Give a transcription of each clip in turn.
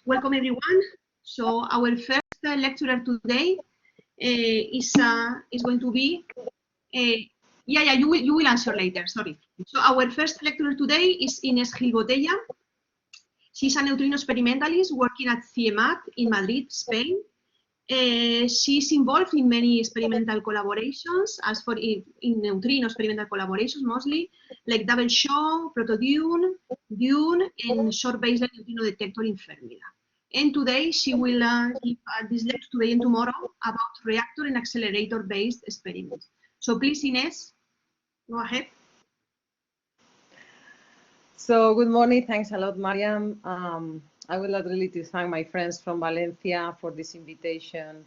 Welcome everyone. So our first lecturer today is going to be you will answer later. Sorry. So our first lecturer today is Inés Gil Botella. She's a neutrino experimentalist working at CIEMAT in Madrid, Spain. She's involved in many experimental collaborations, as for in neutrino experimental collaborations mostly, like Double Show, Protodune, Dune, and short baseline neutrino detector in Fermila. And today she will give this lecture today and tomorrow about reactor and accelerator-based experiments. So please, Inés, go ahead. So good morning. Thanks a lot, Mariam. I would like really to thank my friends from Valencia for this invitation.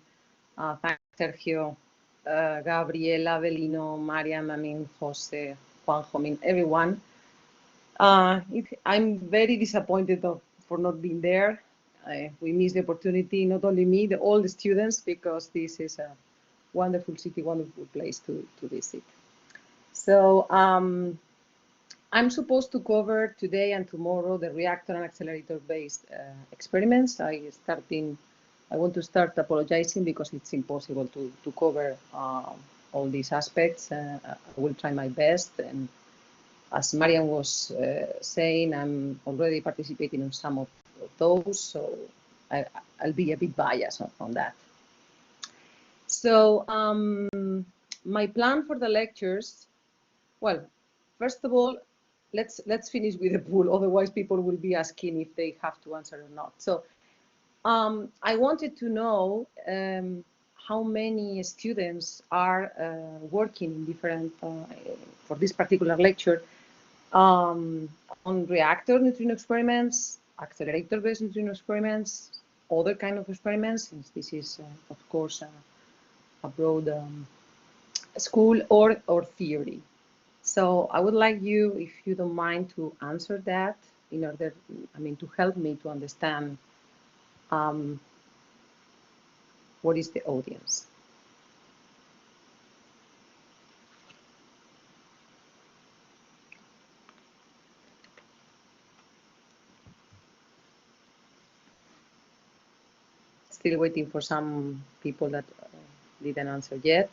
Thanks, Sergio, Gabriela, Belino, Mariam, Jose, Juanjo, everyone. I'm very disappointed for not being there. We missed the opportunity, not only me, all the students, because this is a wonderful city, wonderful place to visit. So I'm supposed to cover today and tomorrow the reactor and accelerator-based experiments. I want to start apologizing because it's impossible to cover all these aspects. I will try my best, and as Mariam was saying, I'm already participating in some of those, so I'll be a bit biased on that. So my plan for the lectures, well, first of all, let's finish with the pool. Otherwise, people will be asking if they have to answer or not. So I wanted to know how many students are working in different, for this particular lecture, on reactor neutrino experiments, accelerator-based neutrino experiments, other kind of experiments, since this is, of course, a broad school or theory. So I would like you, if you don't mind, to answer that in order, to help me to understand what is the audience. Still waiting for some people that didn't answer yet.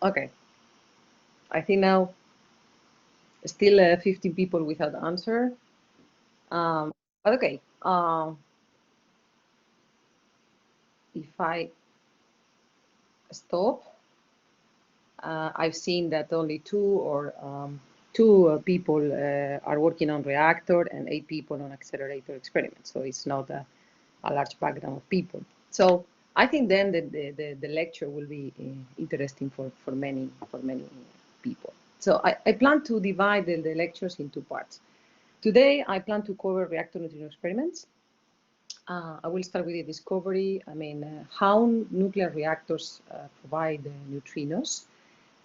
Okay, I think now still 15 people without answer. But okay, if I stop, I've seen that only two people are working on reactor and 8 people on accelerator experiments. So it's not a large background of people. So I think then the lecture will be interesting for many people. So I plan to divide the lectures in 2 parts. Today, I plan to cover reactor neutrino experiments. I will start with the discovery, how nuclear reactors provide neutrinos,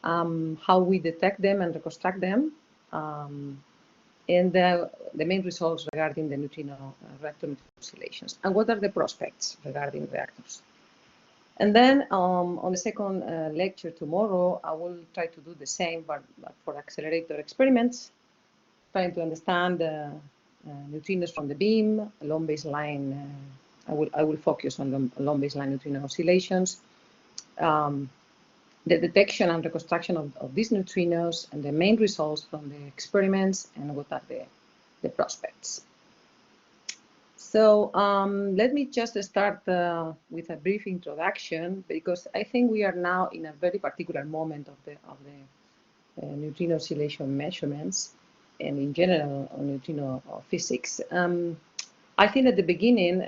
how we detect them and reconstruct them, and the main results regarding the neutrino reactor oscillations, and what are the prospects regarding reactors. And then on the second lecture tomorrow, I will try to do the same, but for accelerator experiments, trying to understand neutrinos from the beam, long baseline. I will focus on long baseline neutrino oscillations, the detection and reconstruction of these neutrinos, and the main results from the experiments, and what are the prospects. So let me just start with a brief introduction, because I think we are now in a very particular moment of the neutrino oscillation measurements, and in general on neutrino physics. I think at the beginning,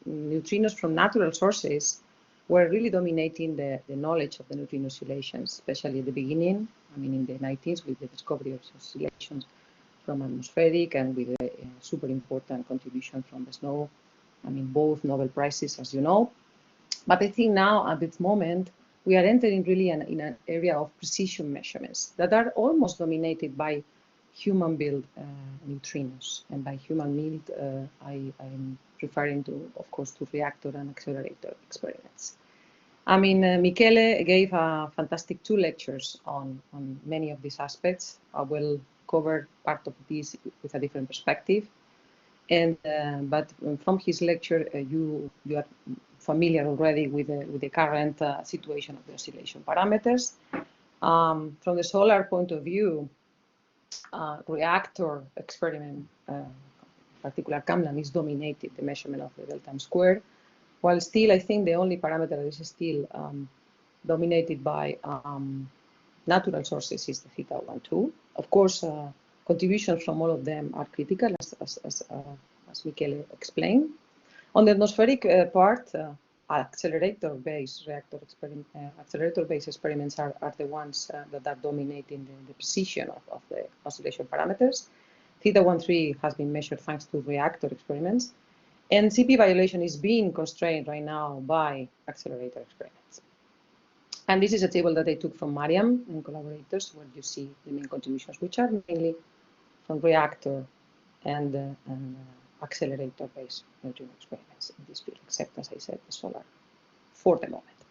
neutrinos from natural sources were really dominating the knowledge of the neutrino oscillations, especially at the beginning, in the 90s, with the discovery of oscillations from atmospheric, and with a super important contribution from the snow, both Nobel Prizes, as you know. But I think now, at this moment, we are entering really in an area of precision measurements that are almost dominated by human-built neutrinos. And by human-built, I'm referring to, of course, to reactor and accelerator experiments. I mean, Michele gave fantastic 2 lectures on many of these aspects. I will cover part of this with a different perspective. And but from his lecture, you are familiar already with the current situation of the oscillation parameters. From the solar point of view, reactor experiment, particular Kamlan, is dominated the measurement of the delta M squared, while still I think the only parameter that is still dominated by natural sources is the theta 1, 2. Of course, contributions from all of them are critical, as Michele explained. On the atmospheric part, accelerator-based experiments are the ones that are dominating the precision of the oscillation parameters. Theta 1,3 has been measured thanks to reactor experiments, and CP violation is being constrained right now by accelerator experiments. And this is a table that I took from Mariam and collaborators, where you see the main contributions, which are mainly from reactor and accelerator-based neutrino experiments in this field, except, as I said, the solar for the moment.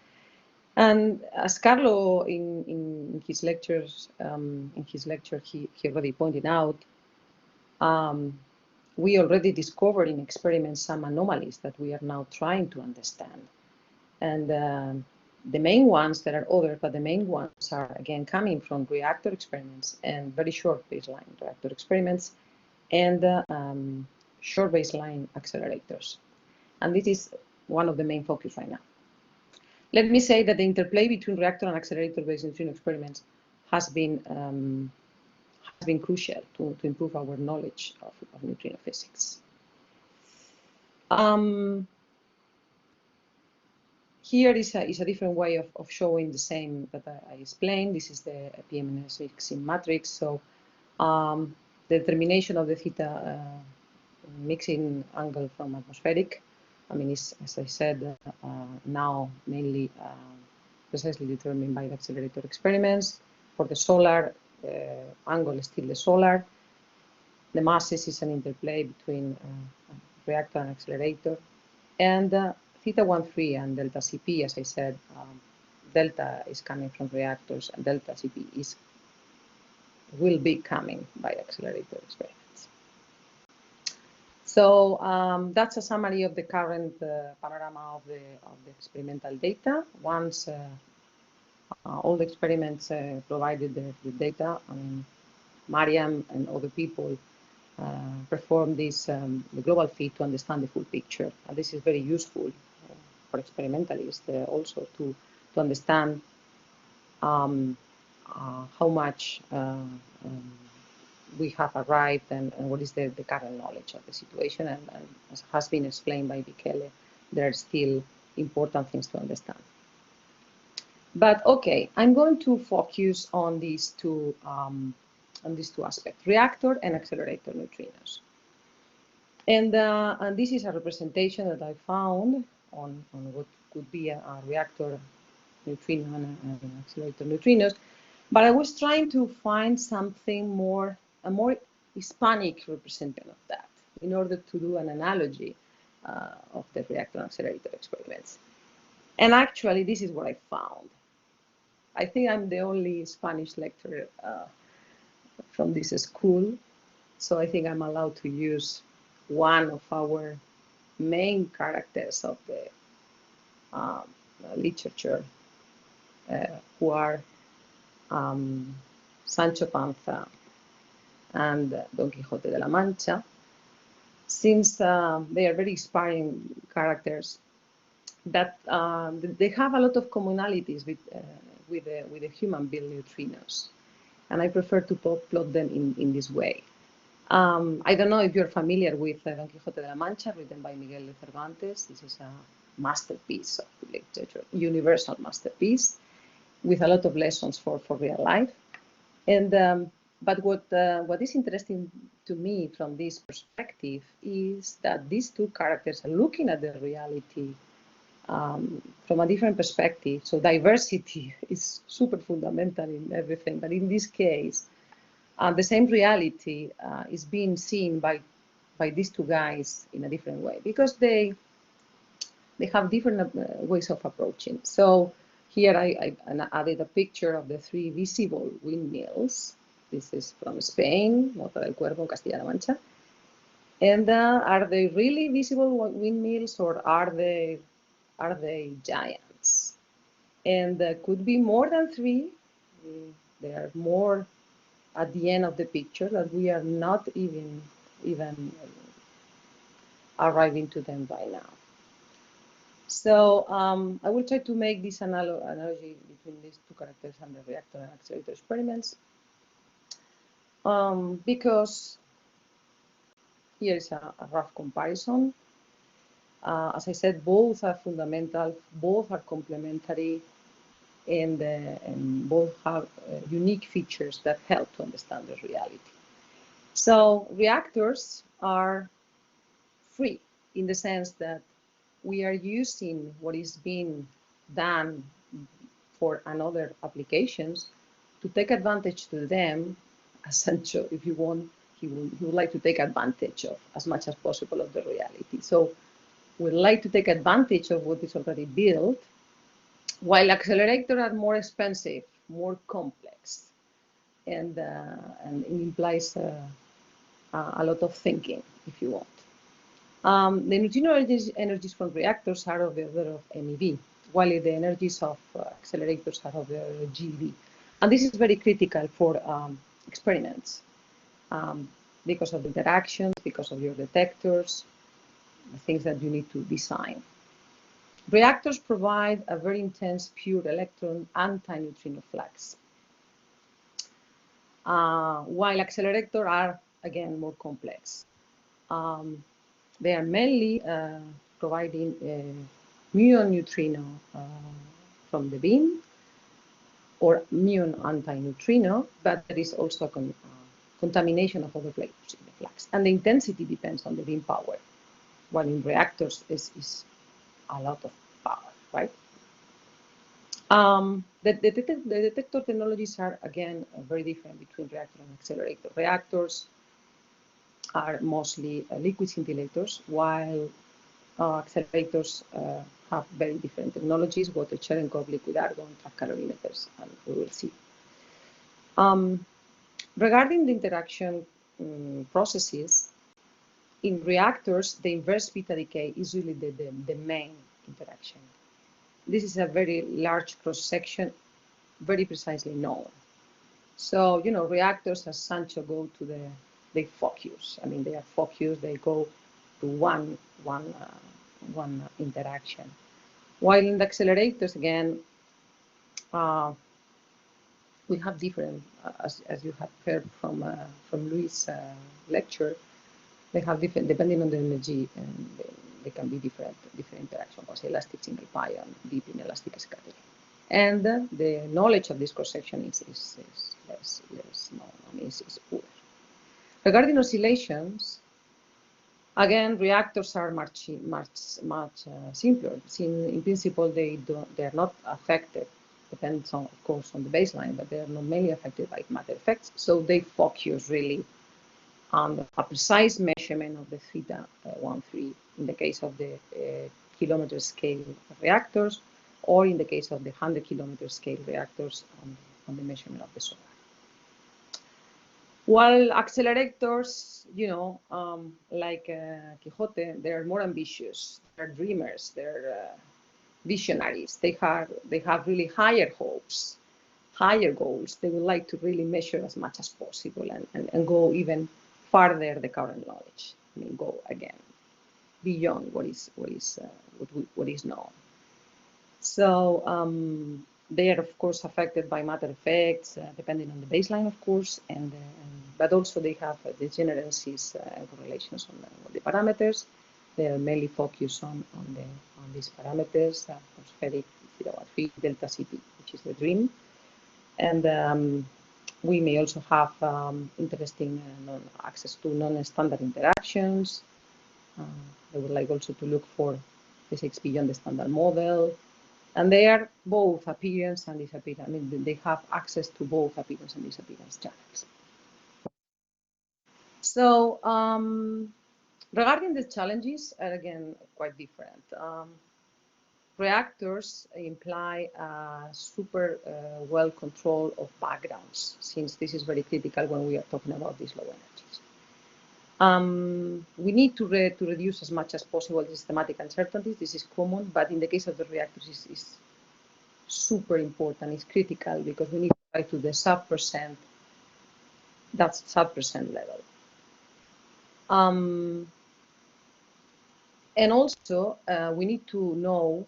And as Carlo in his lectures, he already pointed out, we already discovered in experiments some anomalies that we are now trying to understand. And the main ones, there are others, but the main ones are again coming from reactor experiments and very short baseline reactor experiments and short baseline accelerators. And this is one of the main focus right now. Let me say that the interplay between reactor and accelerator-based neutrino experiments has been crucial to improve our knowledge of neutrino physics. Here is a different way of showing the same that I explained. This is the PMNS mixing matrix. So the determination of the theta mixing angle from atmospheric, I mean, is, as I said, now mainly precisely determined by the accelerator experiments. For the solar, angle is still the solar. The masses is an interplay between reactor and accelerator. And theta 1,3 and delta CP, as I said, delta is coming from reactors and delta CP will be coming by accelerator experiments. So that's a summary of the current panorama of the experimental data. Once all the experiments provided the data, I mean, Mariam and other people perform this the global fit to understand the full picture. And this is very useful for experimentalists also to understand how much we have arrived and what is the current knowledge of the situation. And as has been explained by Michele, there are still important things to understand. But okay, I'm going to focus on these two aspects, reactor and accelerator neutrinos. And this is a representation that I found on what could be a reactor neutrino and an accelerator neutrinos. But I was trying to find something a more Hispanic representation of that in order to do an analogy of the reactor and accelerator experiments. And actually, this is what I found. I think I'm the only Spanish lecturer from this school, so I think I'm allowed to use one of our main characters of the literature, who are Sancho Panza and Don Quixote de la Mancha, since they are very inspiring characters that they have a lot of commonalities with the human-built neutrinos, and I prefer to plot them in this way. I don't know if you're familiar with Don Quixote de la Mancha, written by Miguel de Cervantes. This is a masterpiece of literature, universal masterpiece, with a lot of lessons for real life. And but what is interesting to me from this perspective is that these two characters are looking at the reality from a different perspective. So diversity is super fundamental in everything, but in this case, the same reality is being seen by these two guys in a different way, because they they have different ways of approaching. So here I added a picture of the 3 visible windmills. This is from Spain, Mota del Cuervo, Castilla-La Mancha. And are they really visible windmills, or are they giants? And could be more than 3. There are more at the end of the picture that we are not even arriving to them by now. So I will try to make this analogy between these 2 characters and the reactor and accelerator experiments, because here is a rough comparison. As I said, both are fundamental, both are complementary, and both have unique features that help to understand the reality. So reactors are free in the sense that we are using what is being done for another applications to take advantage to them. As Sancho, if you want, he would like to take advantage of as much as possible of the reality. So we like to take advantage of what is already built, while accelerators are more expensive, more complex, and it implies a lot of thinking, if you want. The neutrino energies from reactors are of the order of MeV, while the energies of accelerators are of the order of GeV. And this is very critical for experiments because of the interactions, because of your detectors, the things that you need to design. Reactors provide a very intense pure electron anti-neutrino flux, while accelerators are, again, more complex. They are mainly providing muon neutrino from the beam, or muon anti-neutrino, but there is also contamination of other flavors in the flux. And the intensity depends on the beam power, while in reactors is a lot of power, right? The detector technologies are, again, very different between reactor and accelerator. Reactors are mostly liquid scintillators, while accelerators have very different technologies, water Cherenkov, liquid argon, track calorimeters, and we will see. Regarding the interaction processes, in reactors, the inverse beta decay is really the main interaction. This is a very large cross-section, very precisely known. So, you know, reactors, as Sancho, go to they focus. I mean, they are focused, they go to one interaction. While in the accelerators, again, we have different, as you have heard from Luis' lecture, they have different, depending on the energy, and they can be different interactions, as elastic single pion, deep inelastic scattering. And the knowledge of this cross-section is less known, I mean, is poor. Regarding oscillations, again, reactors are much simpler. In principle, they are not affected. Depends on, of course, on the baseline, but they are not mainly affected by matter effects. So they focus really on a precise measurement of the theta 13 in the case of the kilometer scale reactors, or in the case of the 100 kilometer scale reactors on the measurement of the solar. While accelerators, you know, like Quixote, they're more ambitious, they're dreamers, they're visionaries. They have really higher hopes, higher goals. They would like to really measure as much as possible and go even farther the current knowledge. I mean, go again beyond what is known. So they are, of course, affected by matter effects, depending on the baseline, of course, but also they have degeneracies and correlations on the parameters. They are mainly focused on these parameters, atmospheric, free delta CP, which is the dream. And we may also have interesting access to non-standard interactions. They would like also to look for physics beyond the standard model. And they are both appearance and disappearance. I mean, they have access to both appearance and disappearance channels. So regarding the challenges, are again quite different. reactors imply super well control of backgrounds, since this is very critical when we are talking about these low energies. We need to reduce as much as possible the systematic uncertainties. This is common, but in the case of the reactors, is super important. It's critical because we need to try to the sub-percent, that's sub-percent level. And also, we need to know,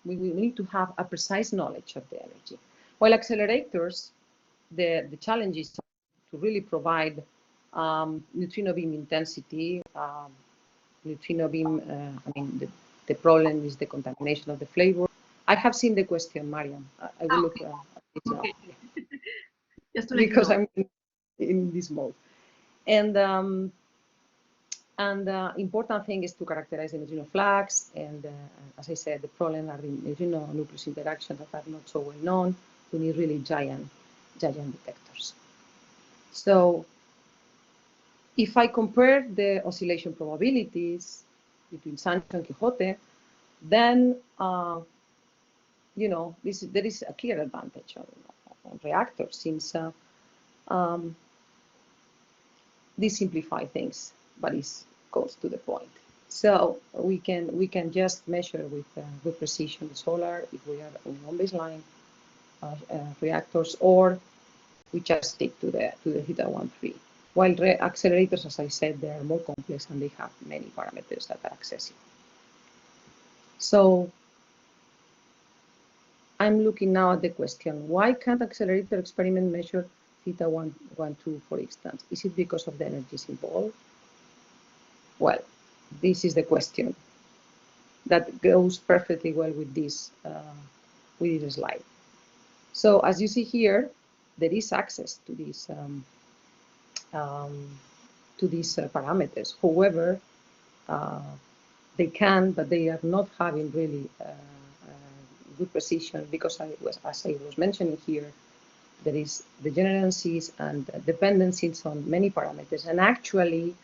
we need to have a precise knowledge of the energy. While accelerators, the challenge is to really provide neutrino beam intensity. Neutrino beam, I mean, the problem is the contamination of the flavor. I have seen the question, Mariam. I will look at it now. Okay. Just to let because you know. I'm in this mode. And important thing is to characterize the neutrino flags. And as I said, the problem are the neutrino nucleus interactions that are not so well known. We need really giant detectors. So if I compare the oscillation probabilities between Sancho and Quixote, then you know, there is a clear advantage on reactors, since these simplify things, but it goes to the point. So we can just measure with precision the solar if we are on non-baseline reactors, or we just stick to the theta 1,3. While accelerators, as I said, they are more complex and they have many parameters that are accessible. So I'm looking now at the question, why can't accelerator experiment measure theta 1,2, for instance? Is it because of the energies involved? Well, this is the question that goes perfectly well with this slide. So as you see here, there is access to these parameters. However, they can, but they are not having really good precision, because as I was mentioning here, there is degeneracies and dependencies on many parameters. And actually,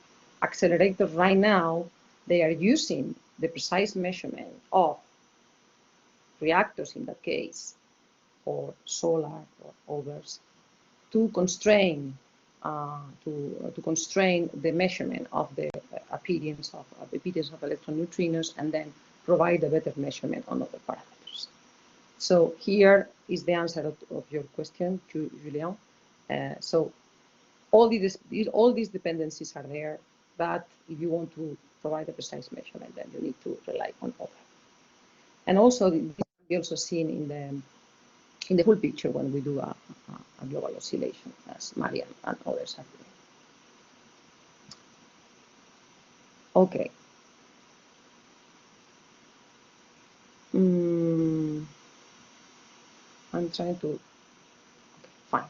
accelerators right now, they are using the precise measurement of reactors in that case, or solar or others, to constrain the measurement of the appearance of electron neutrinos, and then provide a better measurement on other parameters. So here is the answer of your question, Julien. So all these dependencies are there, but if you want to provide a precise measurement, then you need to rely on other. And also, this can be also seen in the full picture when we do a global oscillation, as Mariam and others have doing. Okay. I'm trying to. Okay, fine.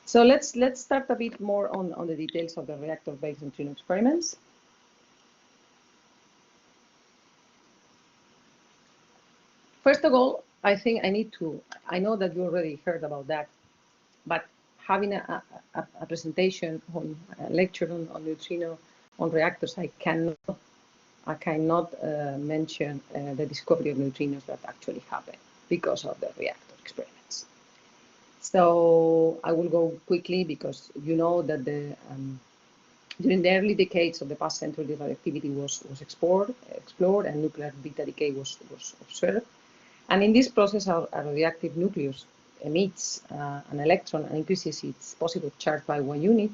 So let's start a bit more on the details of the reactor-based neutrino experiments. First of all, I think I know that you already heard about that, but having a presentation on a lecture on neutrino, on reactors, I cannot mention the discovery of neutrinos that actually happened because of the reactor experiments. So I will go quickly, because you know that during the early decades of the past century, the radioactivity was explored, and nuclear beta decay was observed. And in this process, a radioactive nucleus emits an electron and increases its positive charge by 1 unit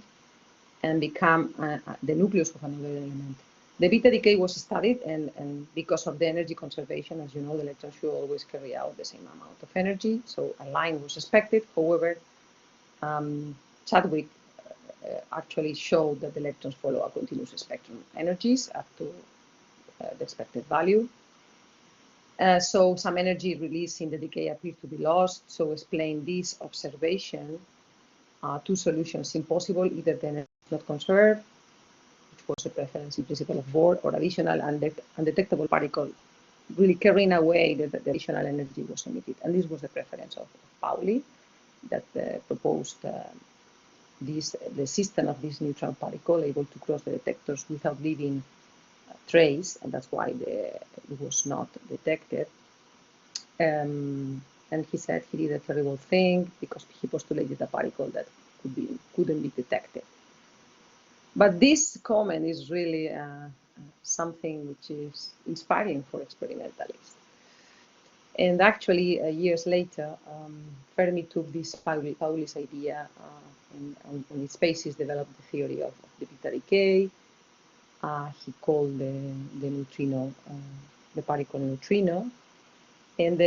and become the nucleus of another element. The beta decay was studied, and because of the energy conservation, as you know, the electron should always carry out the same amount of energy, so a line was expected. However, Chadwick actually showed that the electrons follow a continuous spectrum of energies up to the expected value. So some energy released in the decay appears to be lost. So explain this observation, two solutions seem possible: either the energy is not conserved, which was a preference in principle of Bohr, or additional undetectable particle really carrying away the additional energy was emitted. And this was the preference of Pauli, that proposed the system of this neutron particle able to cross the detectors without leaving a trace, and that's why it was not detected. And he said he did a terrible thing because he postulated a particle that couldn't be detected. But this comment is really something which is inspiring for experimentalists. And actually, years later, Fermi took this Pauli's idea and on its basis developed the theory of the beta decay. He called the neutrino, the particle neutrino. And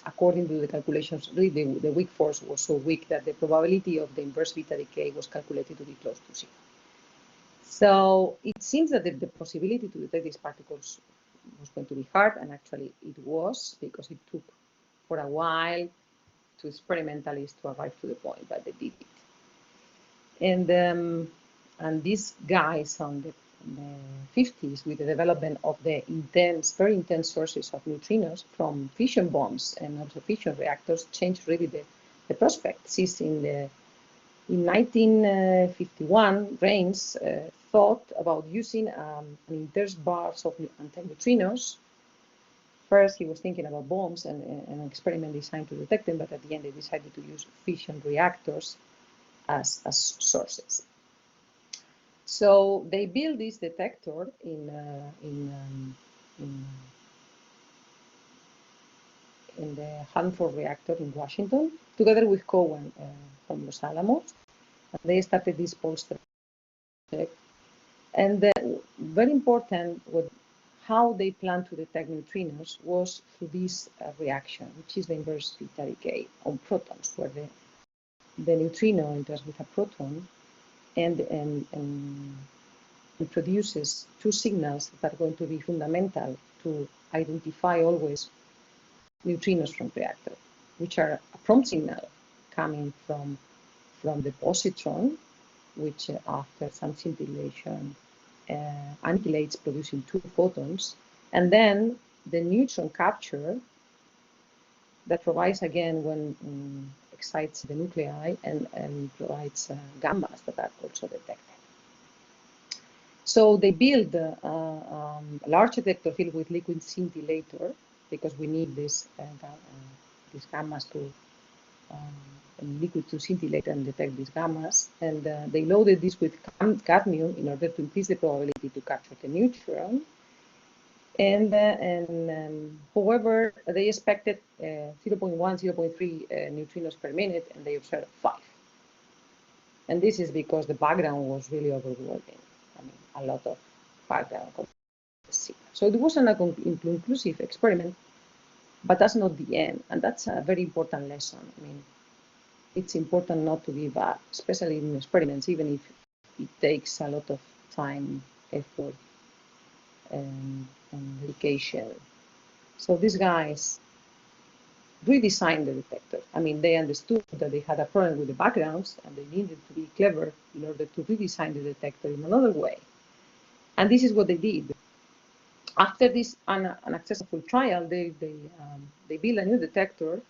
according to the calculations, really the weak force was so weak that the probability of the inverse beta decay was calculated to be close to 0. So it seems that the possibility to detect these particles was going to be hard, and actually it was, because it took for a while to experimentalists to arrive to the point, but they did it. And these guys on the 50s, with the development of the very intense sources of neutrinos from fission bombs and also fission reactors, changed really the prospects. In 1951, Rains thought about using an intense bars of antineutrinos. First, he was thinking about bombs and an experiment designed to detect them, but at the end, they decided to use fission reactors as sources. So they built this detector in the Hanford reactor in Washington, together with Cohen from Los Alamos. And they started this poster project. And very important, how they plan to detect neutrinos was through this reaction, which is the inverse beta decay on protons, where the neutrino enters with a proton and produces two signals that are going to be fundamental to identify always neutrinos from reactor, which are a prompt signal coming from the positron, which after some scintillation annihilates, producing two photons, and then the neutron capture that provides again when excites the nuclei and provides gammas that are also detected. So they build a large detector filled with liquid scintillator, because we need these gammas to liquid to scintillate and detect these gammas. And they loaded this with cadmium in order to increase the probability to capture the neutron. However, they expected 0.1, 0.3 neutrinos per minute, and they observed 5. And this is because the background was really overwhelming. I mean, a lot of background. So it wasn't an inclusive experiment, but that's not the end. And that's a very important lesson. I mean, it's important not to give up, especially in experiments, even if it takes a lot of time, effort, and dedication. So these guys redesigned the detector. I mean, they understood that they had a problem with the backgrounds, and they needed to be clever in order to redesign the detector in another way. And this is what they did. After this unsuccessful trial, they built a new detector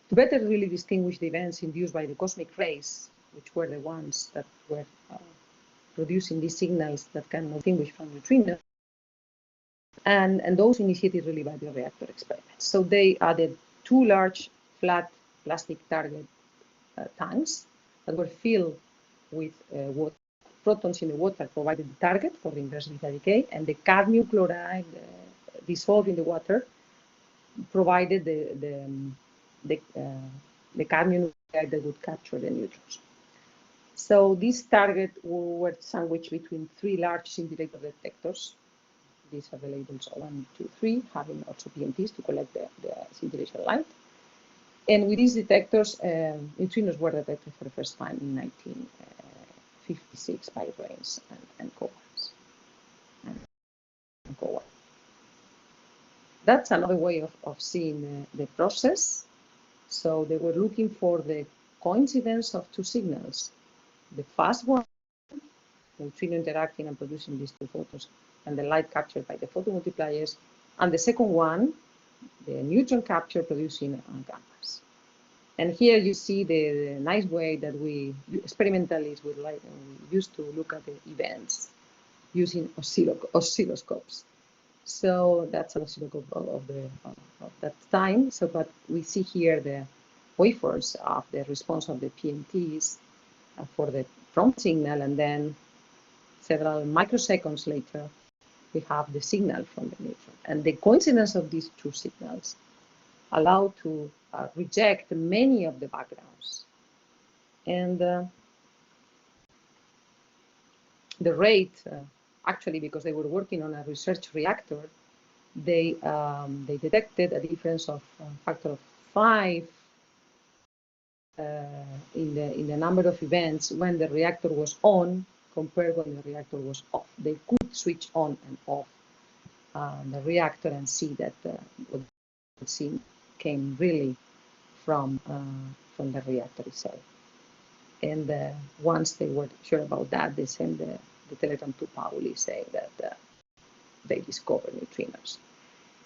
to better really distinguish the events induced by the cosmic rays, which were the ones that were producing these signals that can distinguish from neutrinos, and those initiated really by the reactor experiments. So they added 2 large flat plastic target tanks that were filled with water. Protons in the water provided the target for the inverse beta decay, and the cadmium chloride dissolved in the water provided the cadmium chloride that would capture the neutrons. So these targets were sandwiched between 3 large scintillator detectors. These are the labels 1, 2, 3, having also PMTs to collect the scintillation light. And with these detectors, neutrinos were detected for the first time in 1956 by Rains and Cohen. That's another way of seeing the process. So they were looking for the coincidence of 2 signals. The first one, neutrino interacting and producing these 2 photons, and the light captured by the photomultipliers. And the second one, the neutron capture producing gammas. And here you see the nice way that we experimentalists we used to look at the events using oscilloscopes. So that's an oscilloscope of that time. So, but we see here the wafers of the response of the PMTs for the prompt signal, and then several microseconds later, we have the signal from the neutron. And the coincidence of these two signals allow to reject many of the backgrounds. And the rate, actually, because they were working on a research reactor, they detected a difference of a factor of 5 in the number of events when the reactor was on compared when the reactor was off. They could switch on and off the reactor and see that what we see came really from the reactor itself. And once they were sure about that, they sent the telegram to Pauli saying that they discovered neutrinos.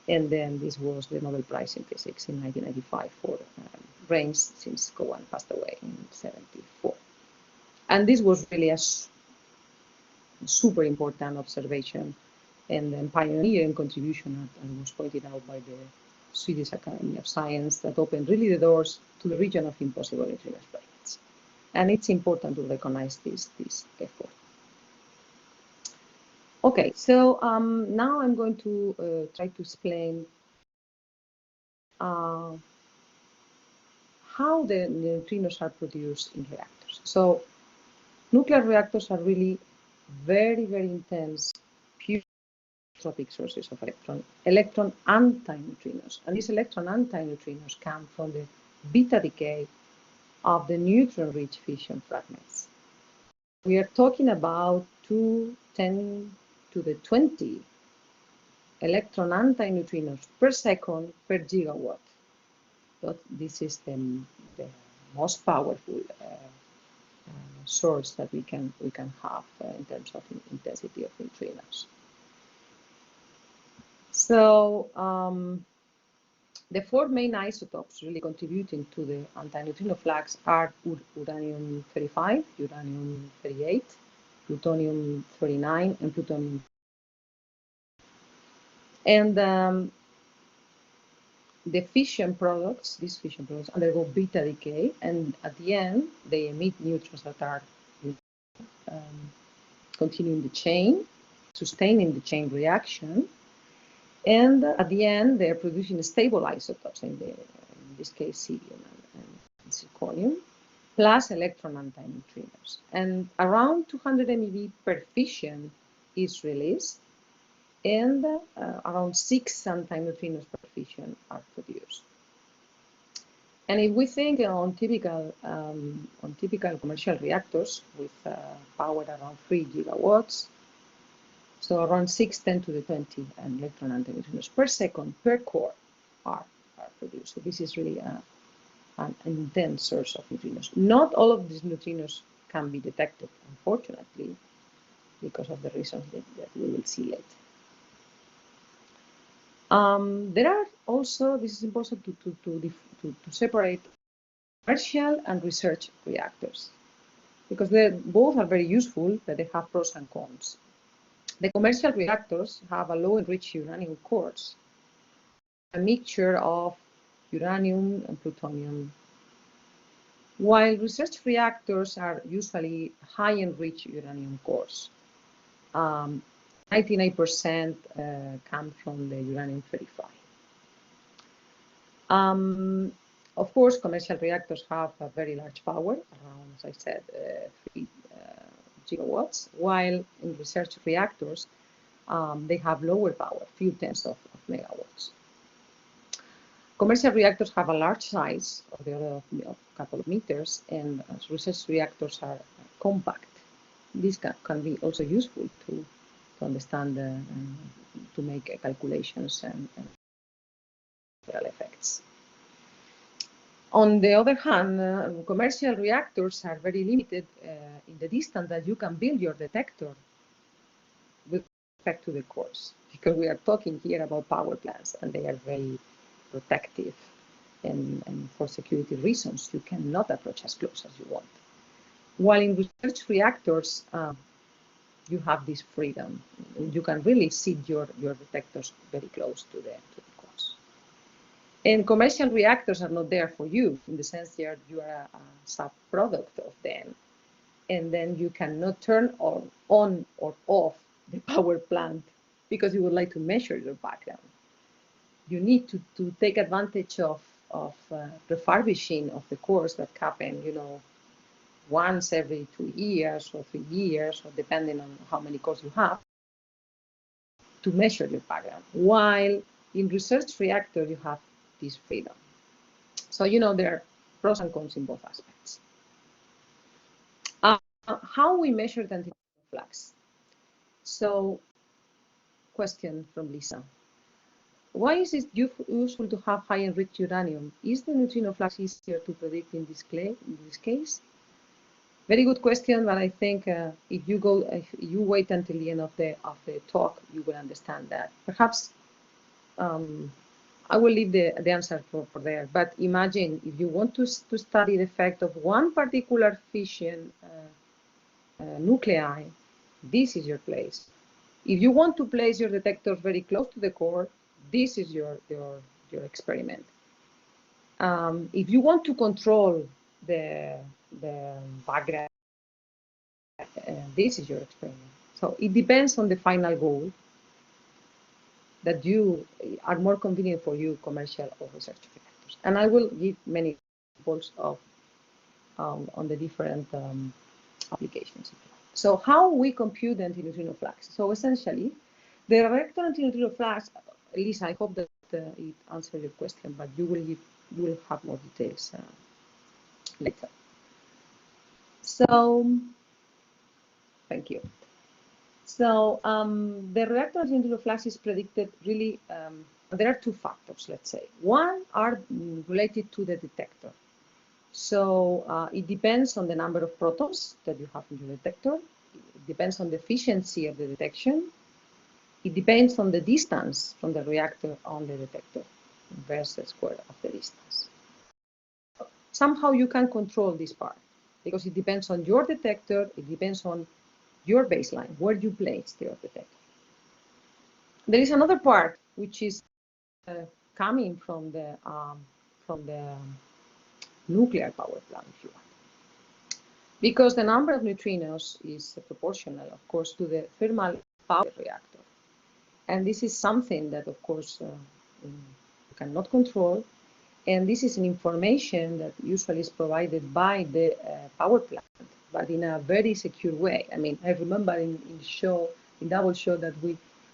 And then this was the Nobel Prize in Physics in 1995 for Rains, since Cowan passed away in 1974. And this was really a super important observation and pioneering contribution, and was pointed out by the Swedish Academy of Science, that opened really the doors to the region of impossible neutrino experiments. And it's important to recognize this effort. Okay, so now I'm going to try to explain how the neutrinos are produced in reactors. So nuclear reactors are really very, very intense, pure tropic sources of electron antineutrinos. And these electron antineutrinos come from the beta decay of the neutron-rich fission fragments. We are talking about 2×10⁻20 electron antineutrinos per second per gigawatt. But this is the most powerful source that we can have in terms of intensity of neutrinos. So the 4 main isotopes really contributing to the antineutrino flux are uranium-35, uranium-38, plutonium-39, and plutonium. And the fission products, these fission products, undergo beta decay, and at the end they emit neutrons that are continuing the chain, sustaining the chain reaction. And at the end, they're producing stable isotopes, in this case, cerium and zirconium, plus electron antineutrinos. And around 200 MeV per fission is released, and around 6 antineutrinos per fission are produced. And if we think on typical commercial reactors with power around 3 gigawatts, so around 6×10⁻20 electron antineutrinos per second per core are produced. So this is really an intense source of neutrinos. Not all of these neutrinos can be detected, unfortunately, because of the reasons that we will see later. There are also, this is important to separate commercial and research reactors, because both are very useful, but they have pros and cons. The commercial reactors have a low enriched uranium cores, a mixture of uranium and plutonium, while research reactors are usually high enriched uranium cores. 99% come from the uranium-35. Of course, commercial reactors have a very large power, around, as I said, 3 gigawatts, while in research reactors, they have lower power, few tenths of megawatts. Commercial reactors have a large size, of the order of a couple of meters, and research reactors are compact. This can be also useful to understand, to make calculations and effects. On the other hand, commercial reactors are very limited in the distance that you can build your detector with respect to the cores, because we are talking here about power plants, and they are very protective, and for security reasons, you cannot approach as close as you want. While in research reactors, you have this freedom. You can really sit your detectors very close to the cores. And commercial reactors are not there for you in the sense that you are a sub-product of them. And then you cannot turn on or off the power plant because you would like to measure your background. You need to take advantage of refurbishing of the cores that happen, once every 2 years or 3 years, or depending on how many cores you have, to measure your background. While in research reactor, you have this freedom. So, there are pros and cons in both aspects. How we measure the neutrino flux. So, question from Lisa. Why is it useful to have high enriched uranium? Is the neutrino flux easier to predict in this case? Very good question, but I think if you wait until the end of the talk, you will understand that. Perhaps I will leave the answer for there. But imagine if you want to study the effect of one particular fission nuclei, this is your place. If you want to place your detectors very close to the core, this is your experiment. If you want to control the background, this is your experiment. So it depends on the final goal that you are more convenient for you, commercial or research reactors. And I will give many examples of on the different applications. So how we compute the antineutrino flux. So essentially, the reactor antineutrino flux, Lisa, I hope that it answered your question, but you will have more details later. So, thank you. So the reactor antineutrino flux is predicted really, there are two factors, let's say. One are related to the detector. So it depends on the number of protons that you have in your detector. It depends on the efficiency of the detection. It depends on the distance from the reactor on the detector versus the square of the distance. Somehow you can control this part because it depends on your detector. It depends on your baseline, where you place your detector. There is another part which is coming from the nuclear power plant, if you want. Because the number of neutrinos is proportional, of course, to the thermal power reactor. And this is something that, of course, you cannot control. And this is an information that usually is provided by the power plant, but in a very secure way. I mean, I remember in double show that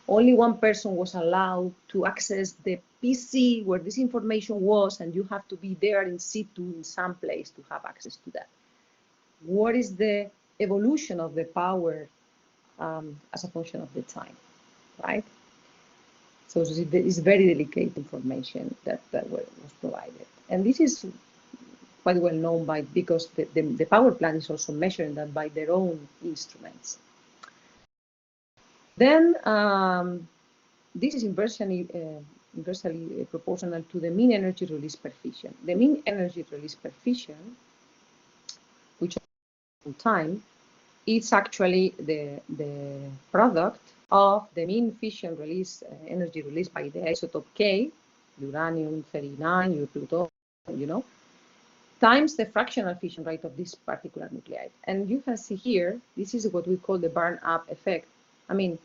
only one person was allowed to access the PC where this information was, and you have to be there in situ in some place to have access to that. What is the evolution of the power as a function of the time, right? So it's very delicate information that was provided. And this is quite well known because the power plant is also measuring that by their own instruments. Then this is inversely proportional to the mean energy release per fission. The mean energy release per fission, which over time, is actually the product of the mean fission release energy released by the isotope K, uranium-39, plutonium, times the fractional fission rate of this particular nuclide. And you can see here, this is what we call the burn-up effect. I mean,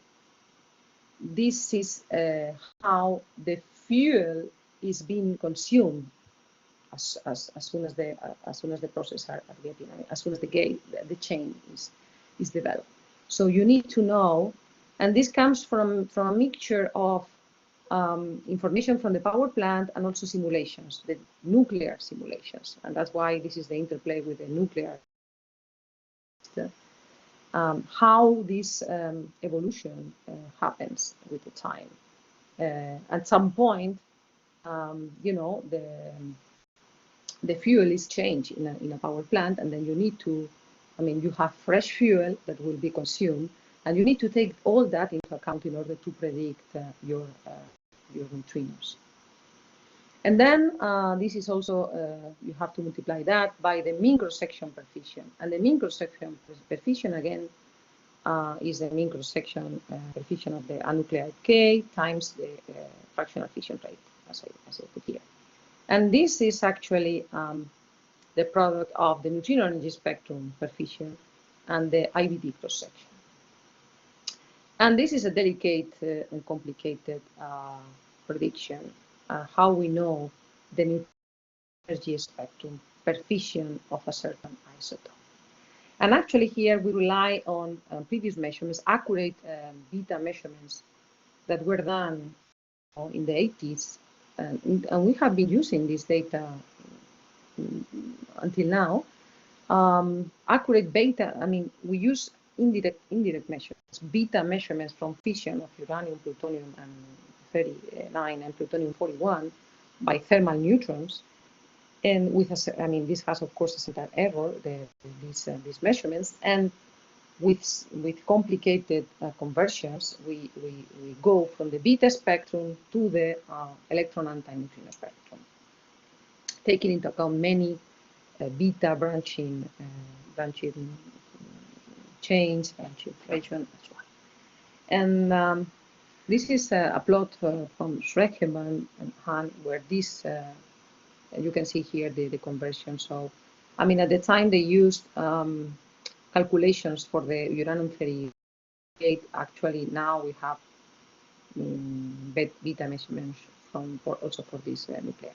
this is how the fuel is being consumed as soon as the process are getting, I mean, as soon as the chain is developed. So you need to know, and this comes from a mixture of information from the power plant and also simulations, the nuclear simulations, and that's why this is the interplay with the nuclear. How this evolution happens with the time. At some point, the fuel is changed in a power plant, and then you need to, you have fresh fuel that will be consumed, and you need to take all that into account in order to predict your neutrinos. And then this is also, you have to multiply that by the mean cross-section per fission. And the mean cross-section per fission, again, is the mean cross-section coefficient of the nuclide K times the fractional fission rate, as I put here. And this is actually the product of the neutrino energy spectrum per fission and the IBD cross-section. And this is a delicate and complicated prediction, how we know the neutrino energy spectrum per fission of a certain isotope. And actually here we rely on previous measurements, accurate beta measurements that were done in the 80s. And we have been using this data until now. Accurate beta, I mean, we use indirect measurements, beta measurements from fission of uranium, plutonium, and 39 and plutonium 41 by thermal neutrons. And with I mean, this has of course a certain error, these measurements, and with complicated conversions, we go from the beta spectrum to the electron anti-neutrino spectrum, taking into account many beta branching chains, branching inflation, and so on. And this is a plot from Schreckemann and Hahn, where this you can see here the conversion. So, I mean, at the time they used calculations for the uranium-38. Actually, now we have beta measurements also for this nuclei.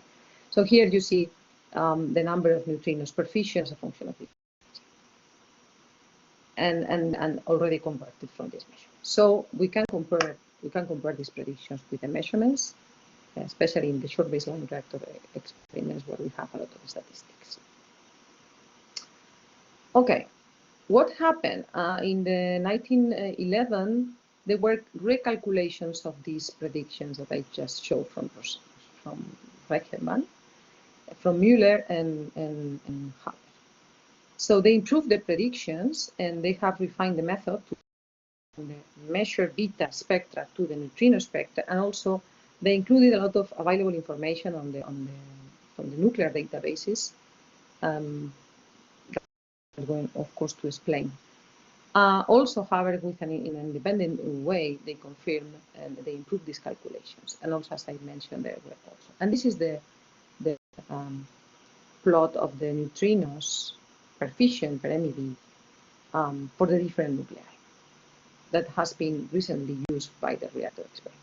So here you see the number of neutrinos per fission as a function of it, and already converted from this measurement. So we can compare these predictions with the measurements, especially in the short baseline reactor experiments where we have a lot of statistics. Okay, what happened in the 1911? There were recalculations of these predictions that I just showed from Reichelmann, from Müller and Haber. So they improved the predictions, and they have refined the method to measure beta spectra to the neutrino spectra, and also they included a lot of available information from the nuclear databases. I'm going, of course, to explain. Also, however, in an independent way, they confirm and they improve these calculations. And also, as I mentioned, there were also. And this is the plot of the neutrinos per fission per MeV for the different nuclei that has been recently used by the reactor experiments.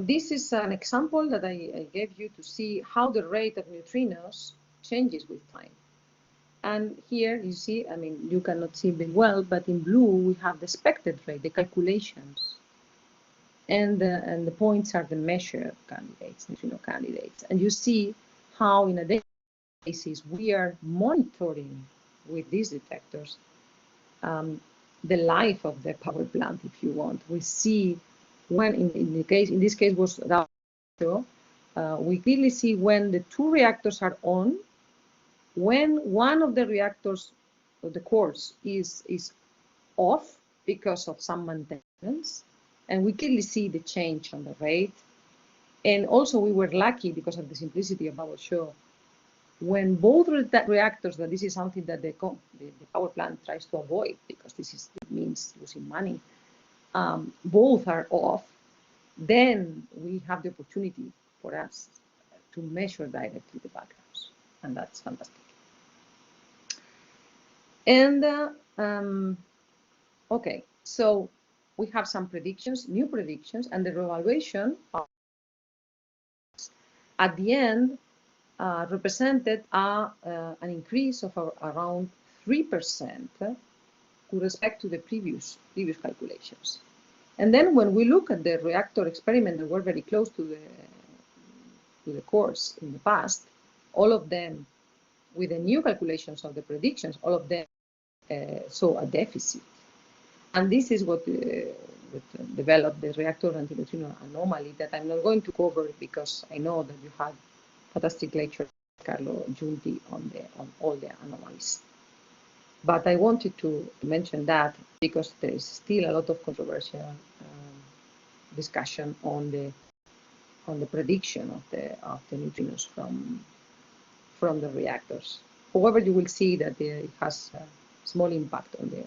This is an example that I gave you to see how the rate of neutrinos changes with time. And here you see, I mean, you cannot see very well, but in blue we have the expected rate, the calculations. And the points are the measured candidates, neutrino candidates. And you see how in a daily basis we are monitoring with these detectors the life of the power plant, if you want. We see when in this case was that we clearly see when the two reactors are on, when one of the reactors of the cores is off because of some maintenance, and we clearly see the change on the rate. And also we were lucky because of the simplicity of our show. When both reactors, that this is something that the power plant tries to avoid because it means losing money, both are off, then we have the opportunity for us to measure directly the backgrounds, and that's fantastic. And okay, so we have some predictions, new predictions, and the reevaluation at the end represented an increase of around 3% with respect to the previous calculations. And then when we look at the reactor experiment that were very close to the course in the past, all of them with the new calculations of the predictions, all of them saw a deficit. And this is what developed the reactor antineutrino anomaly that I'm not going to cover because I know that you had fantastic lecture, Carlo Giunti, on all the anomalies. But I wanted to mention that because there is still a lot of controversial discussion on the prediction of the neutrinos from the reactors. However, you will see that it has small impact on the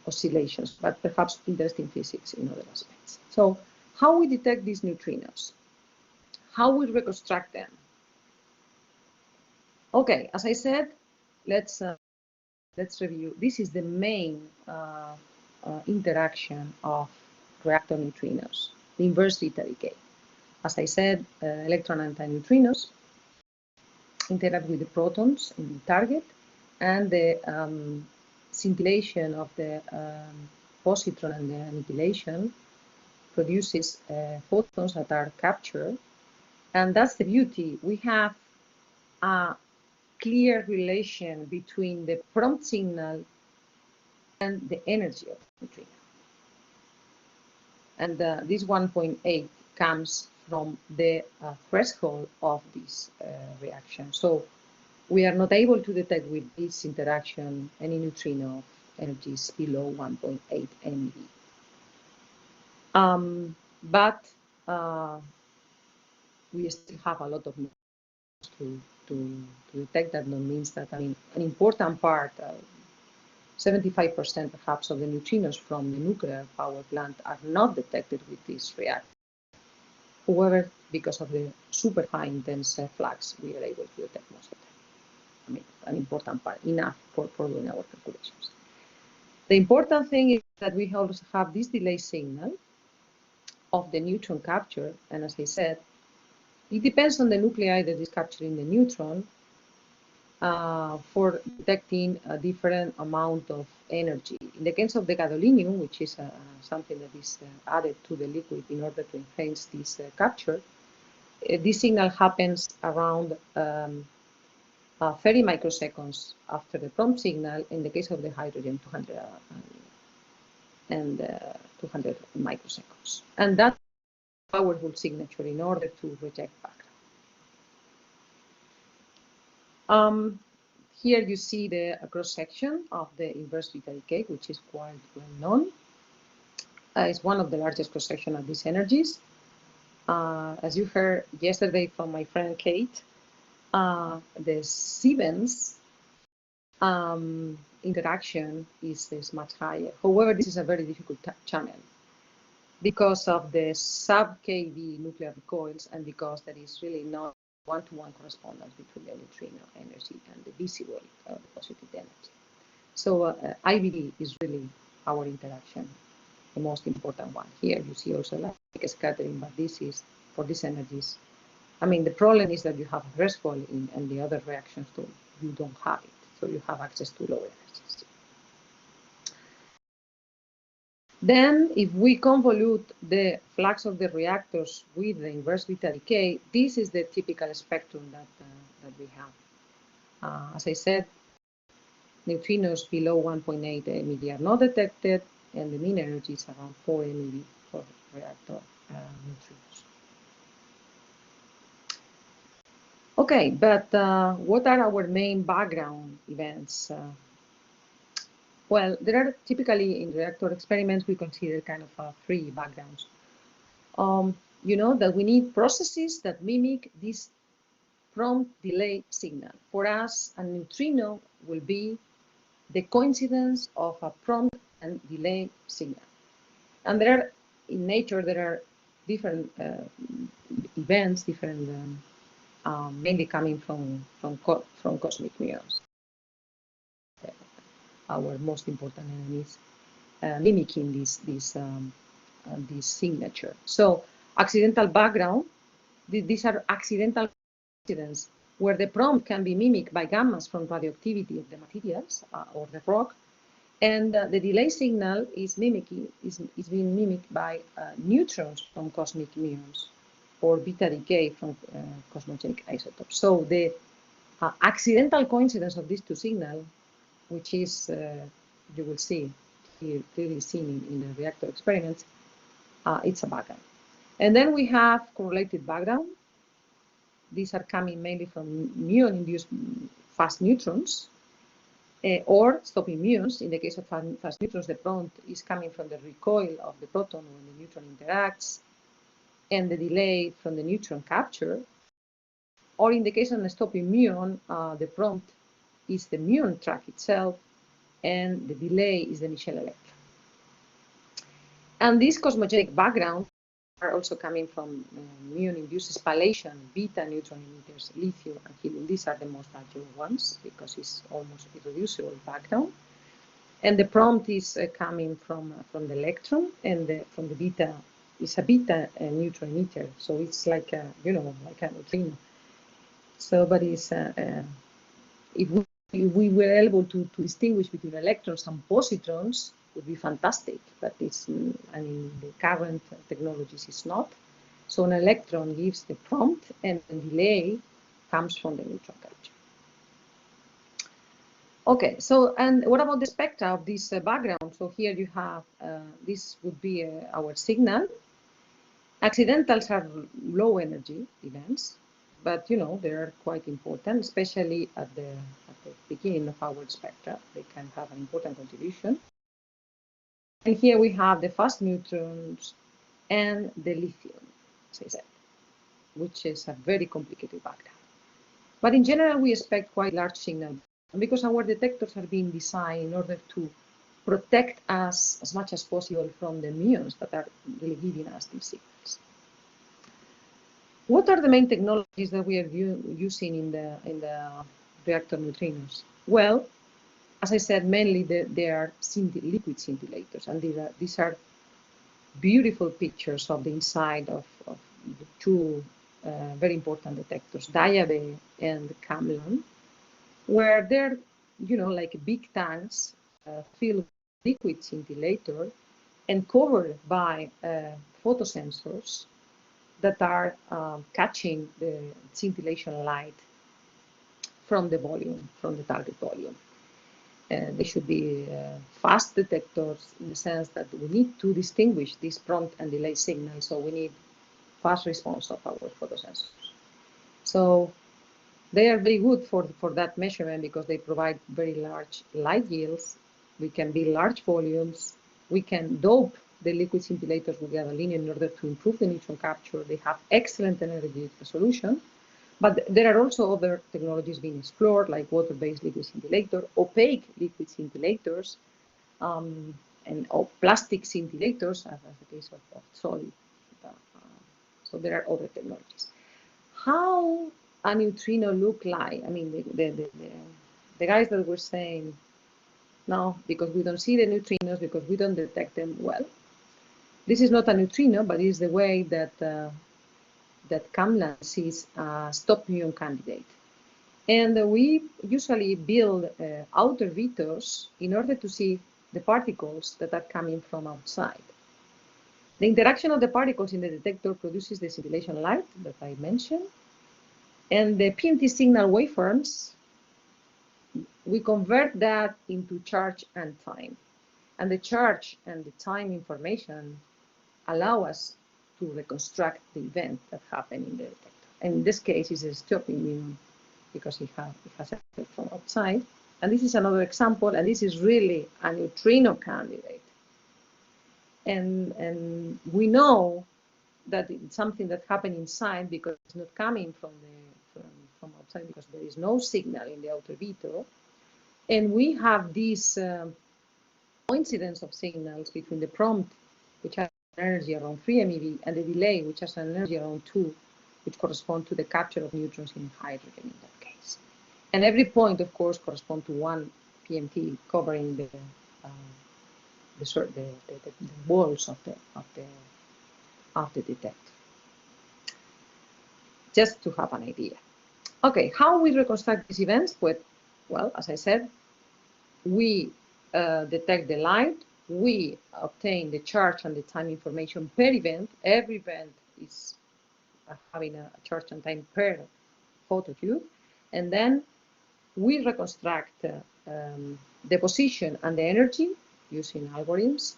oscillations, but perhaps interesting physics in other aspects. So how we detect these neutrinos? How we reconstruct them? Okay, as I said, let's review. This is the main interaction of reactor neutrinos, the inverse beta decay. As I said, electron antineutrinos interact with the protons in the target, and the scintillation of the positron and the annihilation produces photons that are captured. And that's the beauty. We have a clear relation between the prompt signal and the energy of the neutrino. And this 1.8 comes from the threshold of this reaction. So we are not able to detect with this interaction any neutrino of energies below 1.8 MeV. But we still have a lot of to detect that. That means that, I mean, an important part, 75% perhaps of the neutrinos from the nuclear power plant are not detected with this reactor. However, because of the super high intense flux, we are able to detect most of them. I mean, an important part, enough for doing our calculations. The important thing is that we also have this delay signal of the neutron capture, and as I said, it depends on the nuclei that is capturing the neutron for detecting a different amount of energy. In the case of the gadolinium, which is something that is added to the liquid in order to enhance this capture, this signal happens around 30 microseconds after the prompt signal. In the case of the hydrogen, 200 microseconds. And that's a powerful signature in order to reject background. Here you see the cross-section of the inverse beta decay, which is quite well known. It's one of the largest cross-sections of these energies. As you heard yesterday from my friend Kate, the Siemens interaction is much higher. However, this is a very difficult channel because of the sub-keV nuclear recoils, and because there is really not one-to-one correspondence between the neutrino energy and the visible positive energy. So IBD is really our interaction, the most important one. Here you see also electric scattering, but this is for these energies. I mean, the problem is that you have a threshold and the other reactions you don't have it, so you have access to lower energies. Then, if we convolute the flux of the reactors with the inverse beta decay, this is the typical spectrum that we have. As I said, neutrinos below 1.8 MeV are not detected, and the mean energy is around 4 MeV for reactor neutrinos. Okay, but what are our main background events? Well, there are typically in reactor experiments, we consider kind of 3 backgrounds. You know that we need processes that mimic this prompt delay signal. For us, a neutrino will be the coincidence of a prompt and delay signal. And there are, in nature, there are different events, different mainly coming from cosmic muons. Our most important enemies mimicking this signature. So accidental background, these are accidental coincidence where the prompt can be mimicked by gammas from radioactivity of the materials or the rock, and the delay signal is being mimicked by neutrons from cosmic muons or beta decay from cosmogenic isotopes. So the accidental coincidence of these 2 signals, which is, you will see, clearly seen in the reactor experiments, it's a background. And then we have correlated background. These are coming mainly from muon-induced fast neutrons, or stopping muons. In the case of fast neutrons, the prompt is coming from the recoil of the proton when the neutron interacts, and the delay from the neutron capture. Or in the case of the stopping muon, the prompt is the muon track itself, and the delay is the initial electron. And these cosmogenic backgrounds are also coming from muon-induced spallation, beta neutron emitters, lithium and helium. These are the most natural ones because it's almost irreducible background. And the prompt is coming from the electron, and from the beta, it's a beta neutron emitter. So it's like a, like a neutrino. So, but it's, if we were able to distinguish between electrons and positrons, would be fantastic, but it's, I mean, the current technologies is not. So an electron gives the prompt, and the delay comes from the neutron capture. Okay, so, and what about the spectra of this background? So here you have, this would be our signal. Accidentals are low energy events, but they are quite important, especially at the beginning of our spectra. They can have an important contribution. And here we have the fast neutrons and the lithium, as I said, which is a very complicated background. But in general, we expect quite large signal, because our detectors are being designed in order to protect us as much as possible from the muons that are really giving us these signals. What are the main technologies that we are using in the reactor neutrinos? Well, as I said, mainly they are liquid scintillators, and these are beautiful pictures of the inside of the two very important detectors, Diabe and Camlan, where they're, like big tanks filled with liquid scintillator and covered by photosensors that are catching the scintillation light from the volume, from the target volume. They should be fast detectors, in the sense that we need to distinguish this prompt and delay signal, so we need fast response of our photosensors. So they are very good for that measurement, because they provide very large light yields. We can be large volumes. We can dope the liquid scintillators with gadolinium in order to improve the neutron capture. They have excellent energy resolution. But there are also other technologies being explored, like water-based liquid scintillator, opaque liquid scintillators, and plastic scintillators, as the case of solid. So there are other technologies. How a neutrino look like? I mean, the guys that were saying, no, because we don't see the neutrinos, because we don't detect them well. This is not a neutrino, but it is the way that that Camlan sees a stop muon candidate. And we usually build outer vectors in order to see the particles that are coming from outside. The interaction of the particles in the detector produces the scintillation light that I mentioned. And the PMT signal waveforms, we convert that into charge and time. And the charge and the time information allow us to reconstruct the event that happened in the detector. And in this case, it's a stopping muon, because it has effect from outside. And this is another example, and this is really a neutrino candidate. And we know that it's something that happened inside, because it's not coming from outside, because there is no signal in the outer vector. And we have this coincidence of signals between the prompt, which has an energy around 3 MeV, and the delay, which has an energy around 2, which correspond to the capture of neutrons in hydrogen in that case. And every point, of course, corresponds to one PMT covering the walls of the detector. Just to have an idea. Okay, how we reconstruct these events? Well, as I said, we detect the light, we obtain the charge and the time information per event. Every event is having a charge and time per phototube, and then we reconstruct the position and the energy using algorithms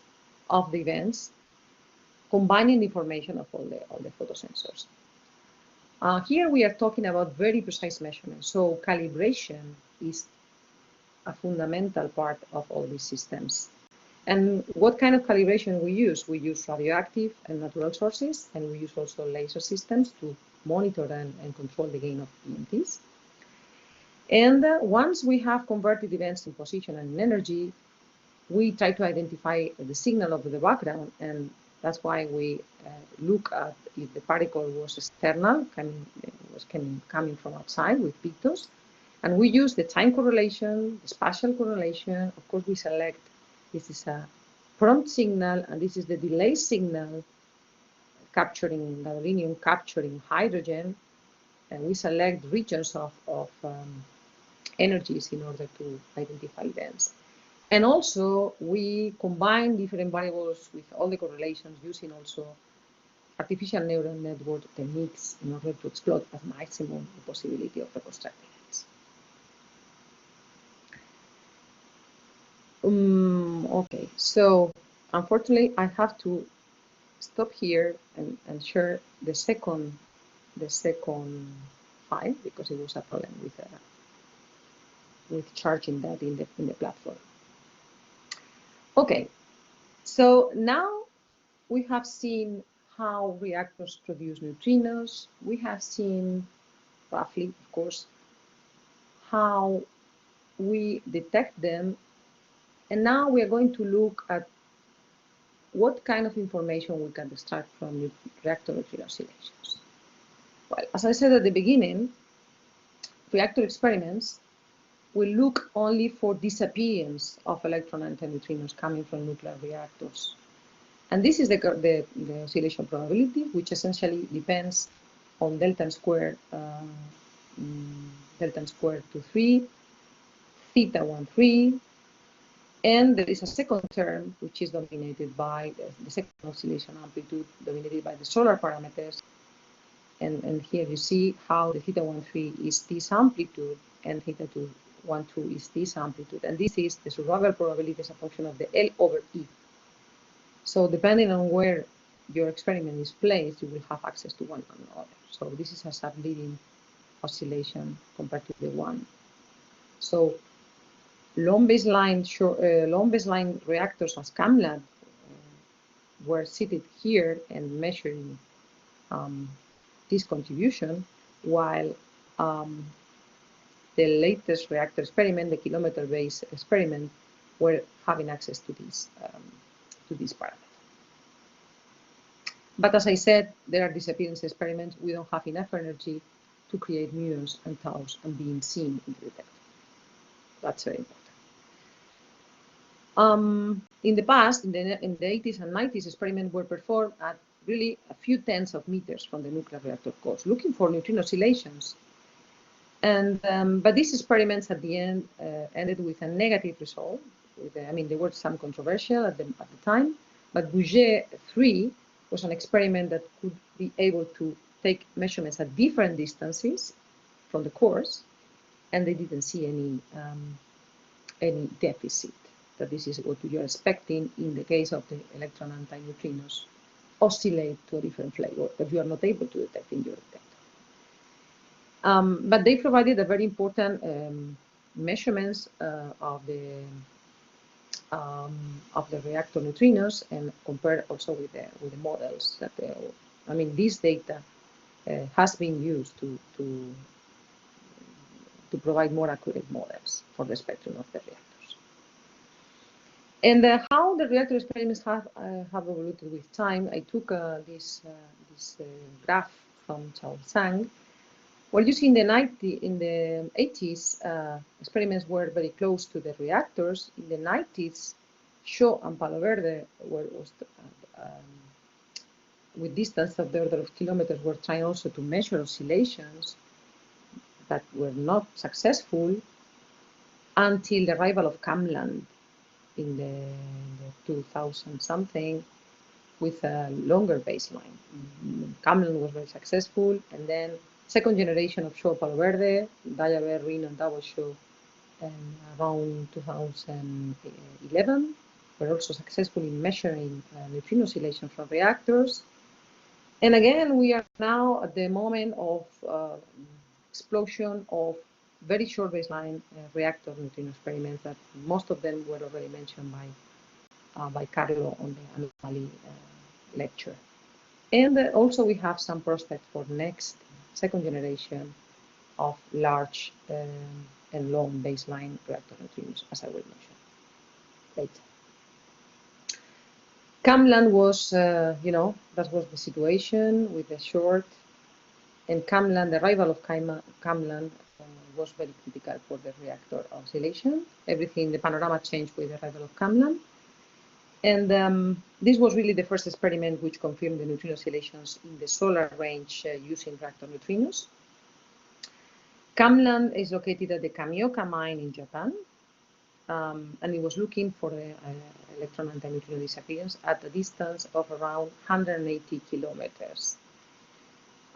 of the events, combining the information of all the photosensors. Here we are talking about very precise measurements, so calibration is a fundamental part of all these systems. And what kind of calibration we use? We use radioactive and natural sources, and we use also laser systems to monitor and control the gain of PMTs. And once we have converted events in position and in energy, we try to identify the signal of the background, and that's why we look at if the particle was external, coming from outside with pictos, and we use the time correlation, the spatial correlation. Of course, we select, this is a prompt signal, and this is the delay signal capturing gadolinium, capturing hydrogen, and we select regions of energies in order to identify events. And also, we combine different variables with all the correlations using also artificial neural network techniques in order to exploit at maximum the possibility of reconstructing events. Okay, so unfortunately, I have to stop here and share the second file because it was a problem with charging that in the platform. Okay, so now we have seen how reactors produce neutrinos. We have seen roughly, of course, how we detect them. And now we are going to look at what kind of information we can extract from reactor neutrino oscillations. Well, as I said at the beginning, reactor experiments will look only for disappearance of electron antineutrinos coming from nuclear reactors. And this is the oscillation probability, which essentially depends on delta squared to 3, theta 1, 3, and there is a second term which is dominated by the second oscillation amplitude dominated by the solar parameters. And here you see how the theta 1, 3 is this amplitude and theta 2, 1, 2 is this amplitude. And this is the survival probability as a function of the L over E. So depending on where your experiment is placed, you will have access to one or another. So this is a subleading oscillation compared to the one. So long baseline reactors as CIEMAT were seated here and measuring this contribution, while the latest reactor experiment, the kilometer-based experiment, were having access to this parameter. But as I said, there are disappearance experiments. We don't have enough energy to create muons and taus and being seen in the detector. That's very important. In the past, in the 80s and 90s, experiments were performed at really a few tens of meters from the nuclear reactor cores, looking for neutrino oscillations. And but these experiments at the end ended with a negative result. I mean, there were some controversial at the time, but Bouguer 3 was an experiment that could be able to take measurements at different distances from the cores, and they didn't see any deficit. That this is what you're expecting in the case of the electron antineutrinos oscillate to a different flavor that you are not able to detect in your detector. But they provided a very important measurements of the reactor neutrinos, and compared also with the models that I mean, this data has been used to provide more accurate models for the spectrum of the reactors. And how the reactor experiments have evolved with time, I took this graph from Chao Zhang. Well, you see in the 80s, experiments were very close to the reactors. In the 90s, Shaw and Palo Verde with distance of the order of kilometers, were trying also to measure oscillations that were not successful until the arrival of CIEMAT in the 2000 something with a longer baseline. CIEMAT was very successful, and then second generation of Shaw Palo Verde, Daya, Reno, and Double Shaw, and around 2011 were also successful in measuring neutrino oscillation from reactors. And again, we are now at the moment of explosion of very short baseline reactor neutrino experiments that most of them were already mentioned by Carlo on the anomaly lecture. And also we have some prospects for next second generation of large and long baseline reactor neutrinos, as I will mention later. CAMLAN was, that was the situation with the short. And CAMLAN, the arrival of CAMLAN was very critical for the reactor oscillation. Everything, the panorama changed with the arrival of CAMLAN. And this was really the first experiment which confirmed the neutrino oscillations in the solar range using reactor neutrinos. CAMLAN is located at the Kamioka mine in Japan, and it was looking for the electron antineutrino disappearance at a distance of around 180 kilometers.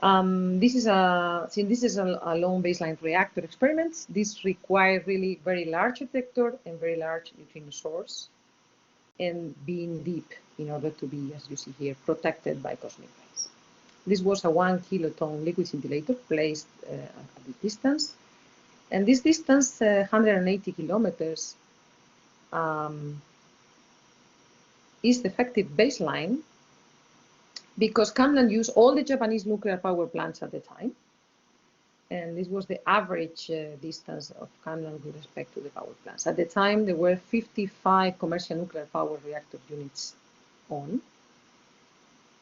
Since this is a long baseline reactor experiment, this requires really very large detector and very large neutrino source, and being deep in order to be, as you see here, protected by cosmic rays. This was a 1 kiloton liquid scintillator placed at this distance. And this distance, 180 kilometers, is the effective baseline because CAMLAN used all the Japanese nuclear power plants at the time. And this was the average distance of CAMLAN with respect to the power plants. At the time, there were 55 commercial nuclear power reactor units on.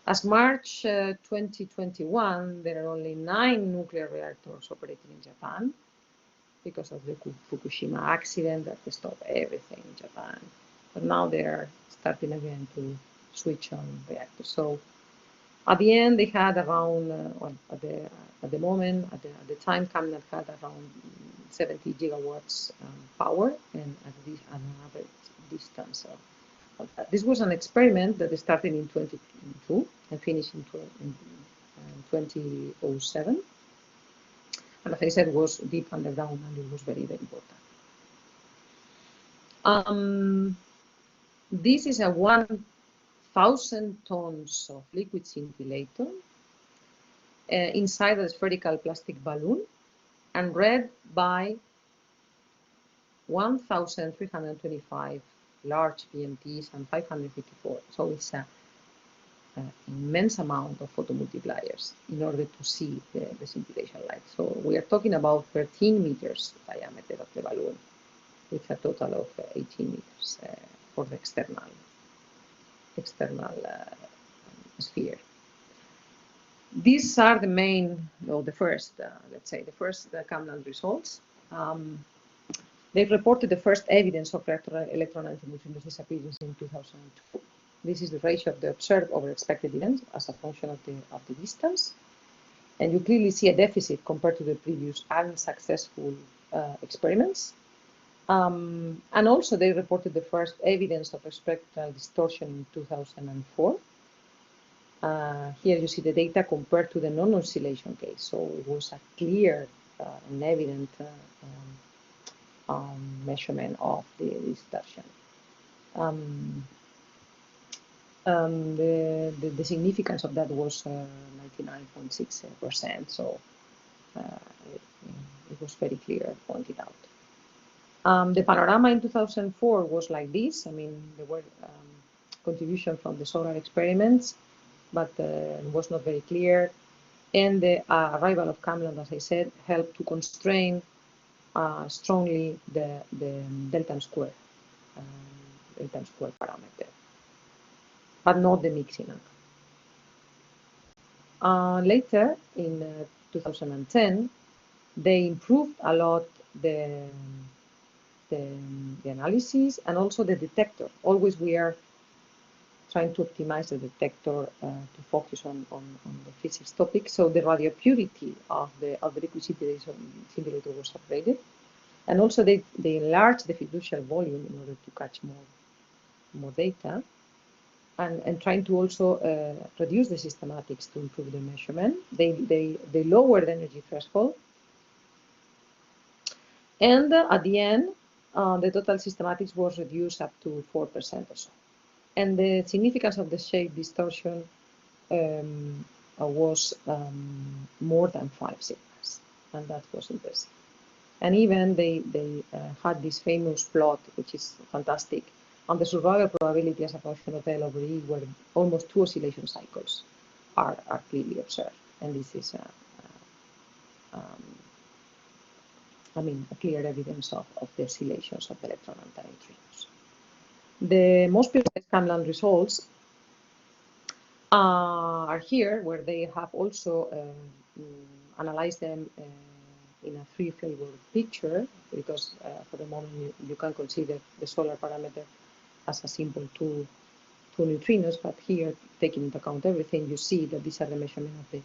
As March 2021, there are only 9 nuclear reactors operating in Japan because of the Fukushima accident that stopped everything in Japan. But now they're starting again to switch on reactors. So at the end, they had around, at the time, CAMLAN had around 70 gigawatts power, and at an average distance of that. This was an experiment that started in 2002 and finished in 2007. And as I said, was deep underground, and it was very, very important. This is a 1,000 tons of liquid scintillator inside a spherical plastic balloon and read by 1,325 large PMTs and 554. So it's an immense amount of photomultipliers in order to see the scintillation light. So we are talking about 13 meters diameter of the balloon with a total of 18 meters for the external sphere. These are the main, or the first, let's say, the first CAMLAN results. They reported the first evidence of reactor electron antineutrino disappearance in 2002. This is the ratio of the observed over expected events as a function of the distance. And you clearly see a deficit compared to the previous unsuccessful experiments. And also they reported the first evidence of spectral distortion in 2004. Here you see the data compared to the non-oscillation case. So it was a clear and evident measurement of the distortion. The significance of that was 99.6%. So it was very clear, pointed out. The panorama in 2004 was like this. I mean, there were contributions from the solar experiments, but it was not very clear. And the arrival of CAMLAN, as I said, helped to constrain strongly the delta square parameter, but not the mixing angle. Later, in 2010, they improved a lot the analysis and also the detector. Always we are trying to optimize the detector to focus on the physics topic. So the radio purity of the liquid scintillator was upgraded. And also they enlarged the fiducial volume in order to catch more data. And trying to also reduce the systematics to improve the measurement. They lowered the energy threshold. And at the end, the total systematics was reduced up to 4% or so. And the significance of the shape distortion was more than 5 sigmas, and that was impressive. And even they had this famous plot, which is fantastic, on the survival probability as a function of L over E, where almost 2 oscillation cycles are clearly observed. And this is clear evidence of the oscillations of the electron antineutrinos. The most precise Kamlan results are here, where they have also analyzed them in a three-flavor picture, because for the moment you can consider the solar parameter as a simple two neutrinos, but here, taking into account everything, you see that these are the measurement of the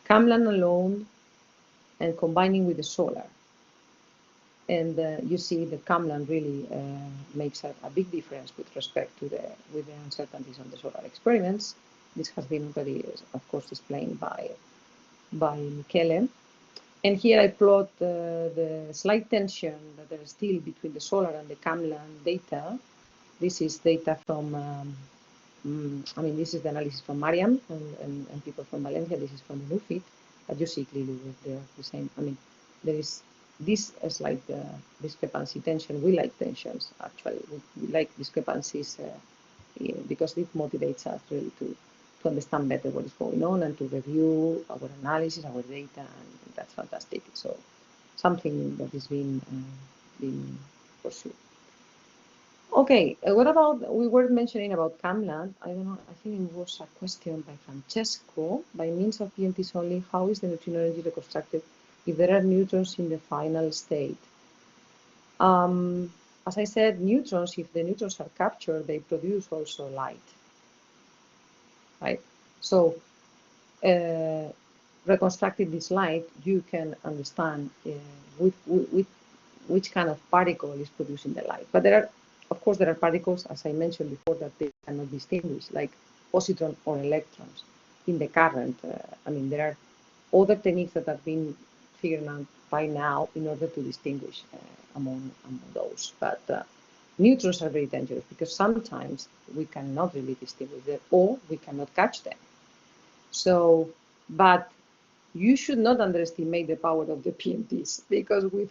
Kamlan alone and combining with the solar. And you see that Kamlan really makes a big difference with respect to the uncertainties on the solar experiments. This has been already, of course, explained by Michele. And here I plot the slight tension that there is still between the solar and the Kamlan data. This is data from, this is the analysis from Mariam and people from Valencia. This is from the NUFIT, but you see clearly they're the same. There is this slight discrepancy tension. We like tensions, actually. We like discrepancies because it motivates us really to understand better what is going on and to review our analysis, our data, and that's fantastic. So something that is being pursued. Okay, what about, we were mentioning about Kamlan. I don't know, I think it was a question by Francesco. By means of PMTs only, how is the neutrino energy reconstructed if there are neutrons in the final state? As I said, neutrons, if the neutrons are captured, they produce also light, right? So reconstructing this light, you can understand which kind of particle is producing the light. But there are, of course, there are particles, as I mentioned before, that they cannot distinguish, like positron or electrons in the current. There are other techniques that have been figured out by now in order to distinguish among those. But neutrons are very dangerous because sometimes we cannot really distinguish them or we cannot catch them. So, but you should not underestimate the power of the PMTs, because with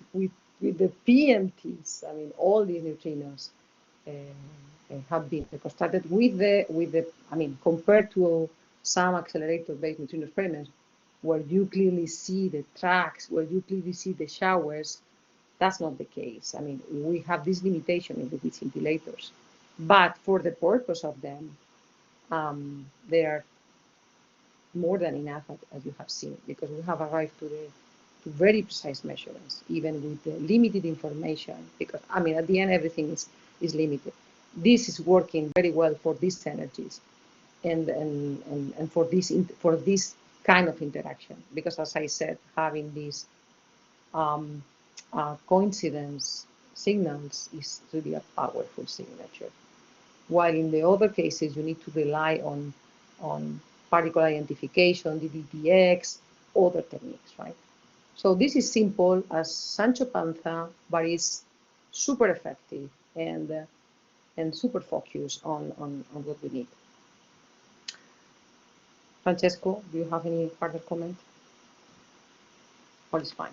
the PMTs, all these neutrinos have been reconstructed with the compared to some accelerator-based neutrino experiments, where you clearly see the tracks, where you clearly see the showers. That's not the case. We have this limitation in the scintillators, but for the purpose of them, they are more than enough, as you have seen, because we have arrived to very precise measurements, even with the limited information, because, at the end, everything is limited. This is working very well for these energies and for this kind of interaction, because, as I said, having these coincidence signals is really a powerful signature. While in the other cases, you need to rely on particle identification, DDTX, other techniques, right? So this is simple as Sancho Panza, but it's super effective and super focused on what we need. Francesco, do you have any further comment? All is fine.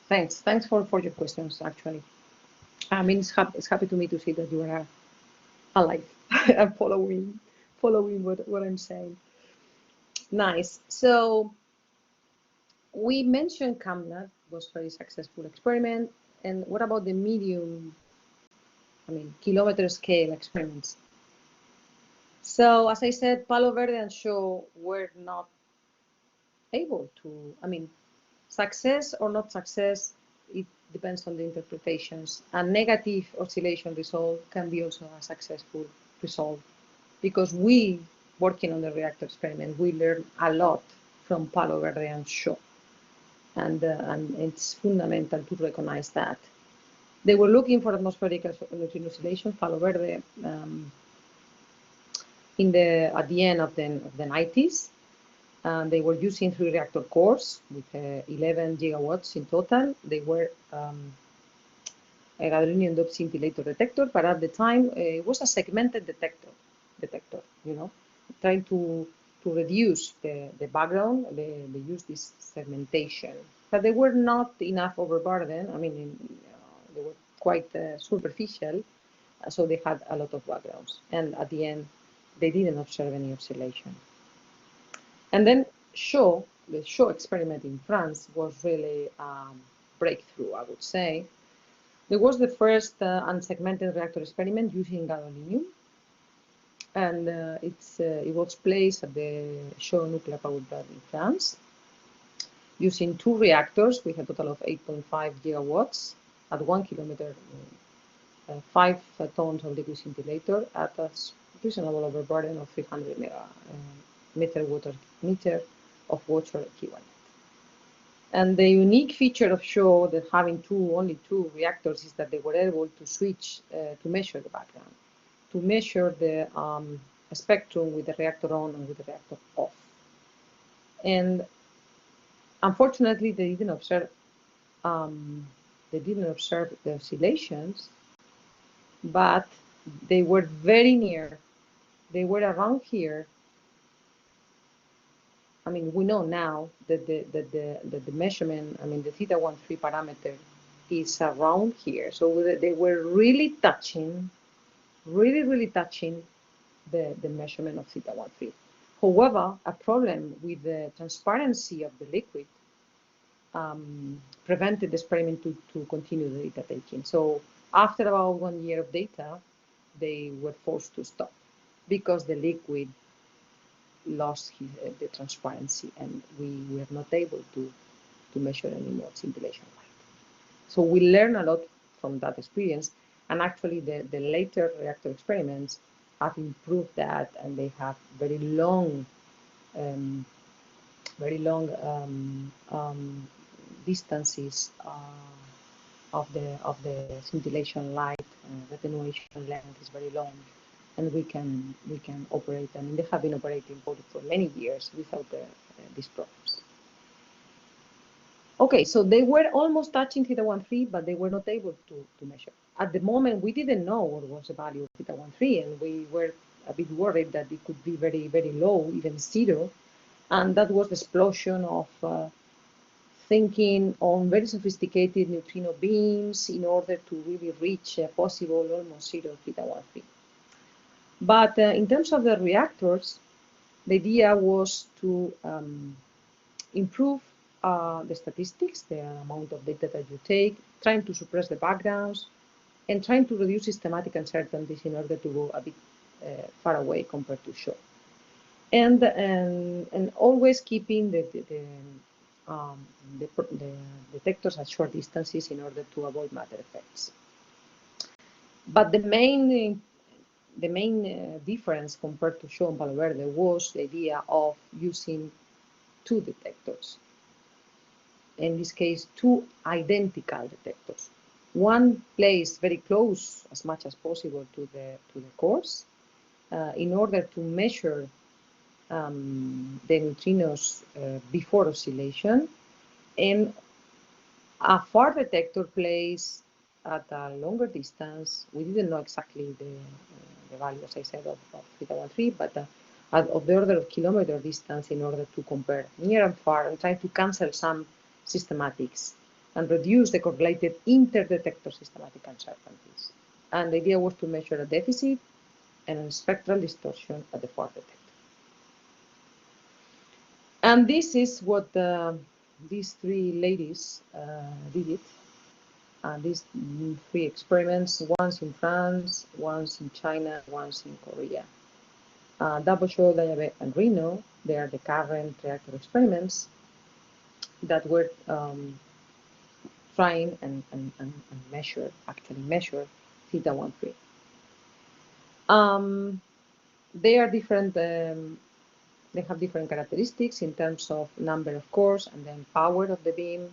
Thanks for your questions, actually. It's happy to me to see that you are alive and following what I'm saying. Nice. So we mentioned Kamlan was very successful experiment. And what about the medium, kilometer scale experiments? So as I said, Palo Verde and Shaw were not able to, success or not success, it depends on the interpretations. A negative oscillation result can be also a successful result, because we, working on the reactor experiment, we learned a lot from Palo Verde and Shaw. And it's fundamental to recognize that. They were looking for atmospheric neutrino oscillation, Palo Verde, at the end of the 90s. They were using 3 reactor cores with 11 gigawatts in total. They were a gadolinium doped scintillator detector, but at the time it was a segmented detector, trying to reduce the background. They used this segmentation, but they were not enough overburden. They were quite superficial, so they had a lot of backgrounds. And at the end, they didn't observe any oscillation. And then Shaw the show experiment in France was really breakthrough, I would say. It was the first unsegmented reactor experiment using gadolinium, and it was placed at the Show nuclear power plant in France, using 2 reactors with a total of 8.5 gigawatts at 1 kilometer, 5 tons of liquid scintillator at a reasonable overburden of 300 meter of water equivalent. And the unique feature of Show that having only two reactors is that they were able to switch to measure the background, to measure the spectrum with the reactor on and with the reactor off. And unfortunately, they didn't observe the oscillations, but they were very near. They were around here. I mean, we know now that the measurement, I mean, the θ13 parameter is around here. So they were really touching, really touching the measurement of θ13. However, a problem with the transparency of the liquid prevented the experiment to continue the data taking. So after about 1 year of data, they were forced to stop because the liquid lost the transparency, and we were not able to measure any more scintillation light. So we learned a lot from that experience, and actually the later reactor experiments have improved that, and they have very long distances of the scintillation light. The attenuation length is very long, and we can operate them. And they have been operating for many years without these problems. Okay, so they were almost touching θ13, but they were not able to measure. At the moment, we didn't know what was the value of θ13, and we were a bit worried that it could be very, very low, even 0. And that was the explosion of thinking on very sophisticated neutrino beams in order to really reach a possible almost 0 θ13. But in terms of the reactors, the idea was to improve the statistics, the amount of data that you take, trying to suppress the backgrounds, and trying to reduce systematic uncertainties in order to go a bit far away compared to Show. And always keeping the detectors at short distances in order to avoid matter effects. But the main difference compared to Show and Palo Verde was the idea of using 2 detectors. In this case, 2 identical detectors. One placed very close as much as possible to the cores in order to measure the neutrinos before oscillation, and a far detector placed at a longer distance. We didn't know exactly the value, as I said, of θ13, but of the order of kilometer distance in order to compare near and far and try to cancel some systematics and reduce the correlated inter-detector systematic uncertainties. And the idea was to measure a deficit and a spectral distortion at the far detector. And this is what these 3 ladies did it. These 3 experiments, once in France, once in China, once in Korea. Double Show, Diabet, and Reno, they are the current reactor experiments that were trying and actually measure θ13. They are different. They have different characteristics in terms of number of cores and then power of the beam,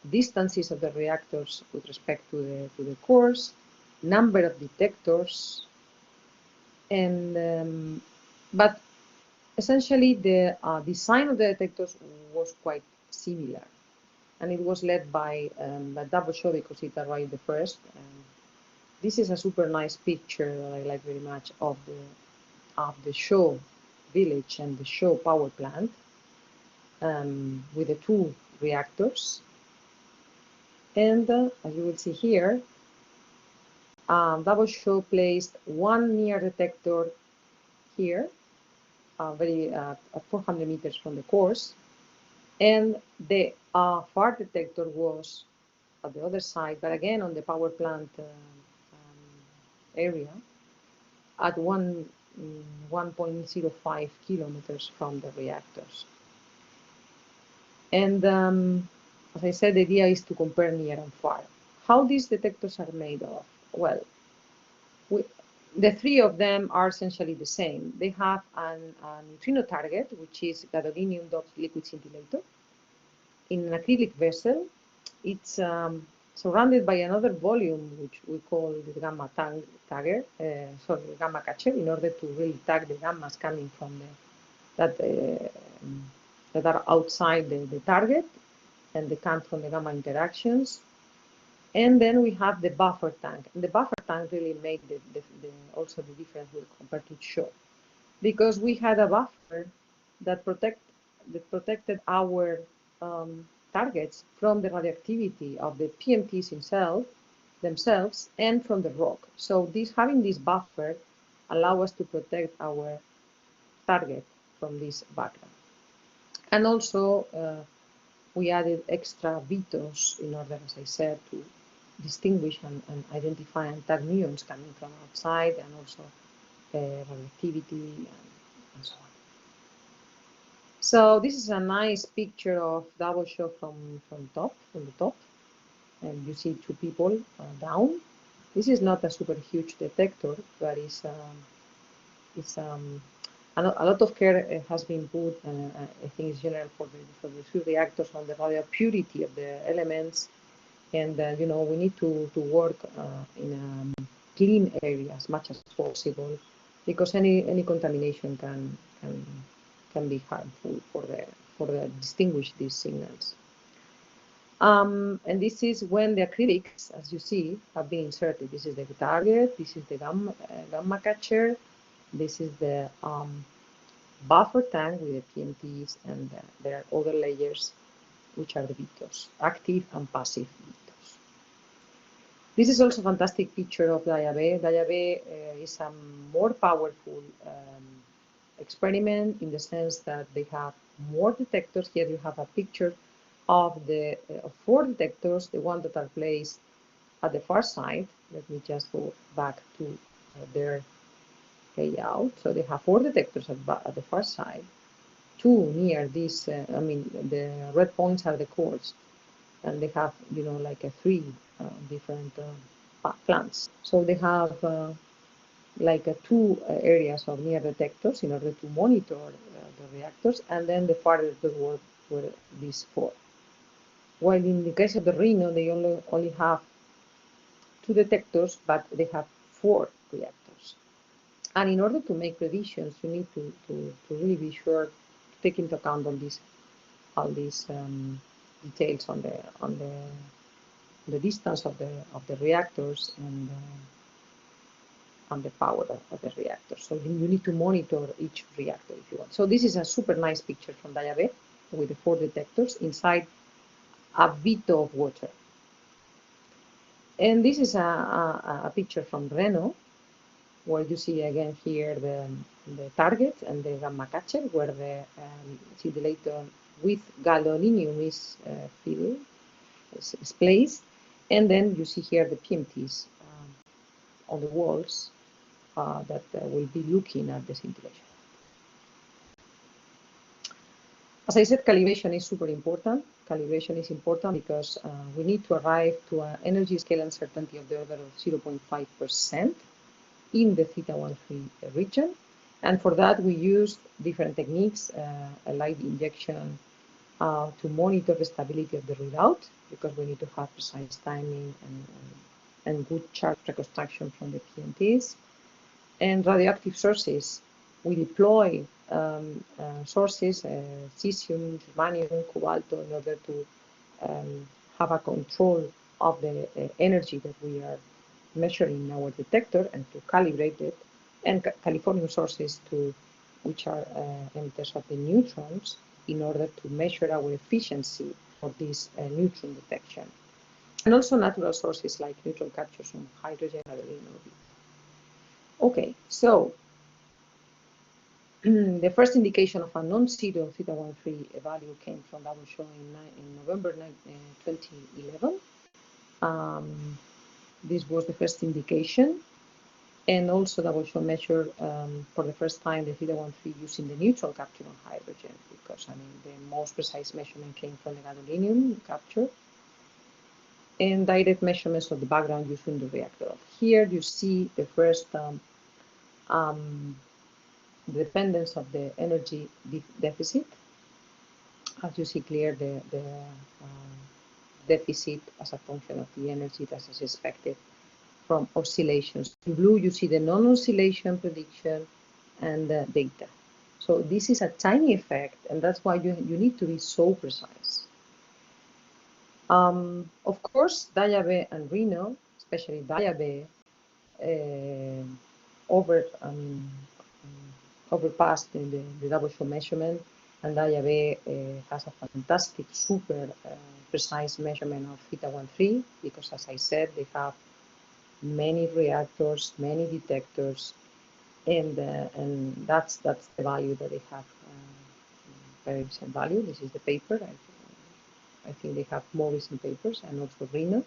distances of the reactors with respect to the cores, number of detectors, and but essentially the design of the detectors was quite similar, and it was led by Double Show because it arrived the first. This is a super nice picture that I like very much of the Show village and the Show power plant with the 2 reactors. And as you will see here, Double Show placed 1 near detector here, at 400 meters from the cores, And the far detector was at the other side, but again on the power plant area at 1.05 kilometers from the reactors. And as I said, the idea is to compare near and far. How these detectors are made of? Well, the three of them are essentially the same. They have a neutrino target, which is gadolinium doped liquid scintillator, in an acrylic vessel. It's surrounded by another volume, which we call the gamma gamma catcher, in order to really tag the gammas coming from that are outside the target, and they come from the gamma interactions. And then we have the buffer tank. And the buffer tank really made also the difference compared to shot, because we had a buffer that protected our targets from the radioactivity of the PMTs themselves and from the rock. So having this buffer allow us to protect our target from this background. And also we added extra VITOs in order, as I said, to distinguish and identify and tag muons coming from outside, and also radioactivity and so on. So this is a nice picture of double shot from the top, and you see two people down. This is not a super huge detector, but a lot of care has been put, and I think it's general for the two reactors, on the radio purity of the elements. And you know, we need to work in a clean area as much as possible, because any contamination can be harmful for the distinguish these signals. And this is when the acrylics, as you see, have been inserted. This is the target. This is the gamma catcher. This is the buffer tank with the PMTs, and there are other layers, which are the VITOs, active and passive VITOs. This is also a fantastic picture of Diabe. Diabe is a more powerful experiment, in the sense that they have more detectors. Here you have a picture of the 4 detectors, the ones that are placed at the far side. Let me just go back to their layout. So they have 4 detectors at the far side, 2 near this. The red points are the cores, and they have, you know, like 3 different plants. So they have like 2 areas of near detectors in order to monitor the reactors, and then the far detectors were these 4. While in the case of the Rhino, they only have 2 detectors, but they have 4 reactors. And in order to make predictions, you need to really be sure to take into account all these details on the distance of the reactors and the power of the reactor. So you need to monitor each reactor if you want. So this is a super nice picture from Diabe with the 4 detectors inside a VITO of water. And this is a picture from Reno, where you see again here the target and the gamma catcher, where the scintillator with gadolinium is placed. And then you see here the PMTs on the walls that will be looking at the scintillation. As I said, calibration is super important. Calibration is important because we need to arrive to an energy scale uncertainty of the order of 0.5% in the θ13 region. And for that, we use different techniques, a light injection to monitor the stability of the readout, because we need to have precise timing and good charge reconstruction from the PMTs. And radioactive sources, we deploy sources, cesium, germanium, cobalto, in order to have a control of the energy that we are measuring in our detector, and to calibrate it, and californium sources, which are emitters of the neutrons, in order to measure our efficiency for this neutron detection. And also natural sources like neutron captures from hydrogen, adenine, or okay, so the first indication of a non-zero theta-1,3 value came from double show in November 2011. This was the first indication, and also double show measured for the first time the theta-1,3 using the neutral capture on hydrogen, because I mean the most precise measurement came from the gadolinium capture, and direct measurements of the background using the reactor. Here you see the first dependence of the energy deficit. As you see clear, the deficit as a function of the energy that is expected from oscillations. In blue, you see the non-oscillation prediction and the data. So this is a tiny effect, and that's why you need to be so precise. Of course, Diabe and Reno, especially Diabe, overpassed the double show measurement, and Diabe has a fantastic, super precise measurement of theta-1,3, because as I said, they have many reactors, many detectors, and that's the value that they have, very recent value. This is the paper. I think they have more recent papers, and also Reno,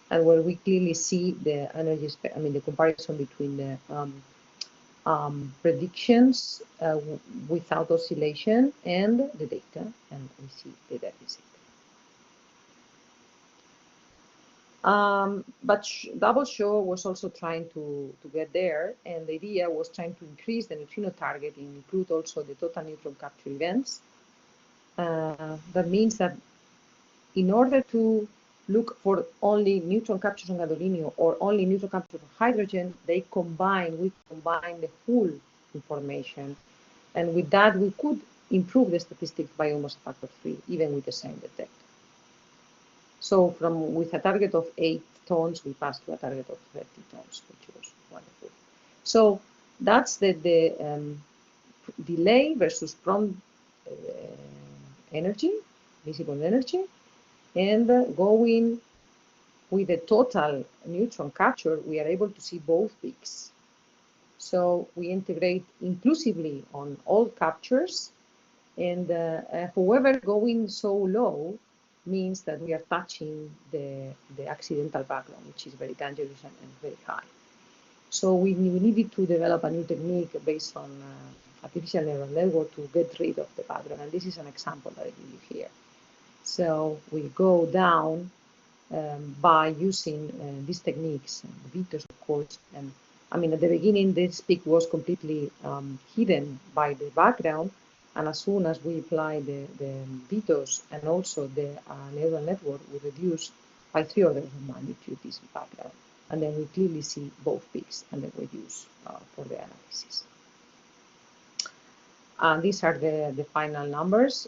and where we clearly see the energy, the comparison between the predictions without oscillation and the data, and we see the deficit. But double show was also trying to get there, and the idea was trying to increase the neutrino target and include also the total neutron capture events. That means that in order to look for only neutron captures on gadolinium or only neutron captures on hydrogen, we combine the whole information, and with that we could improve the statistics by almost a factor 3, even with the same detector. So with a target of 8 tons, we passed to a target of 30 tons, which was wonderful. So that's the delay versus prompt energy, visible energy, and going with the total neutron capture, we are able to see both peaks. So we integrate inclusively on all captures, and however, going so low means that we are touching the accidental background, which is very dangerous and very high. So we needed to develop a new technique based on artificial neural network to get rid of the background, and this is an example that I give you here. So we go down by using these techniques, VITOS of course, and I mean at the beginning this peak was completely hidden by the background, and as soon as we apply the VITOS and also the neural network, we reduce by 3 orders of magnitude this background, and then we clearly see both peaks, and then we use for the analysis. These are the final numbers.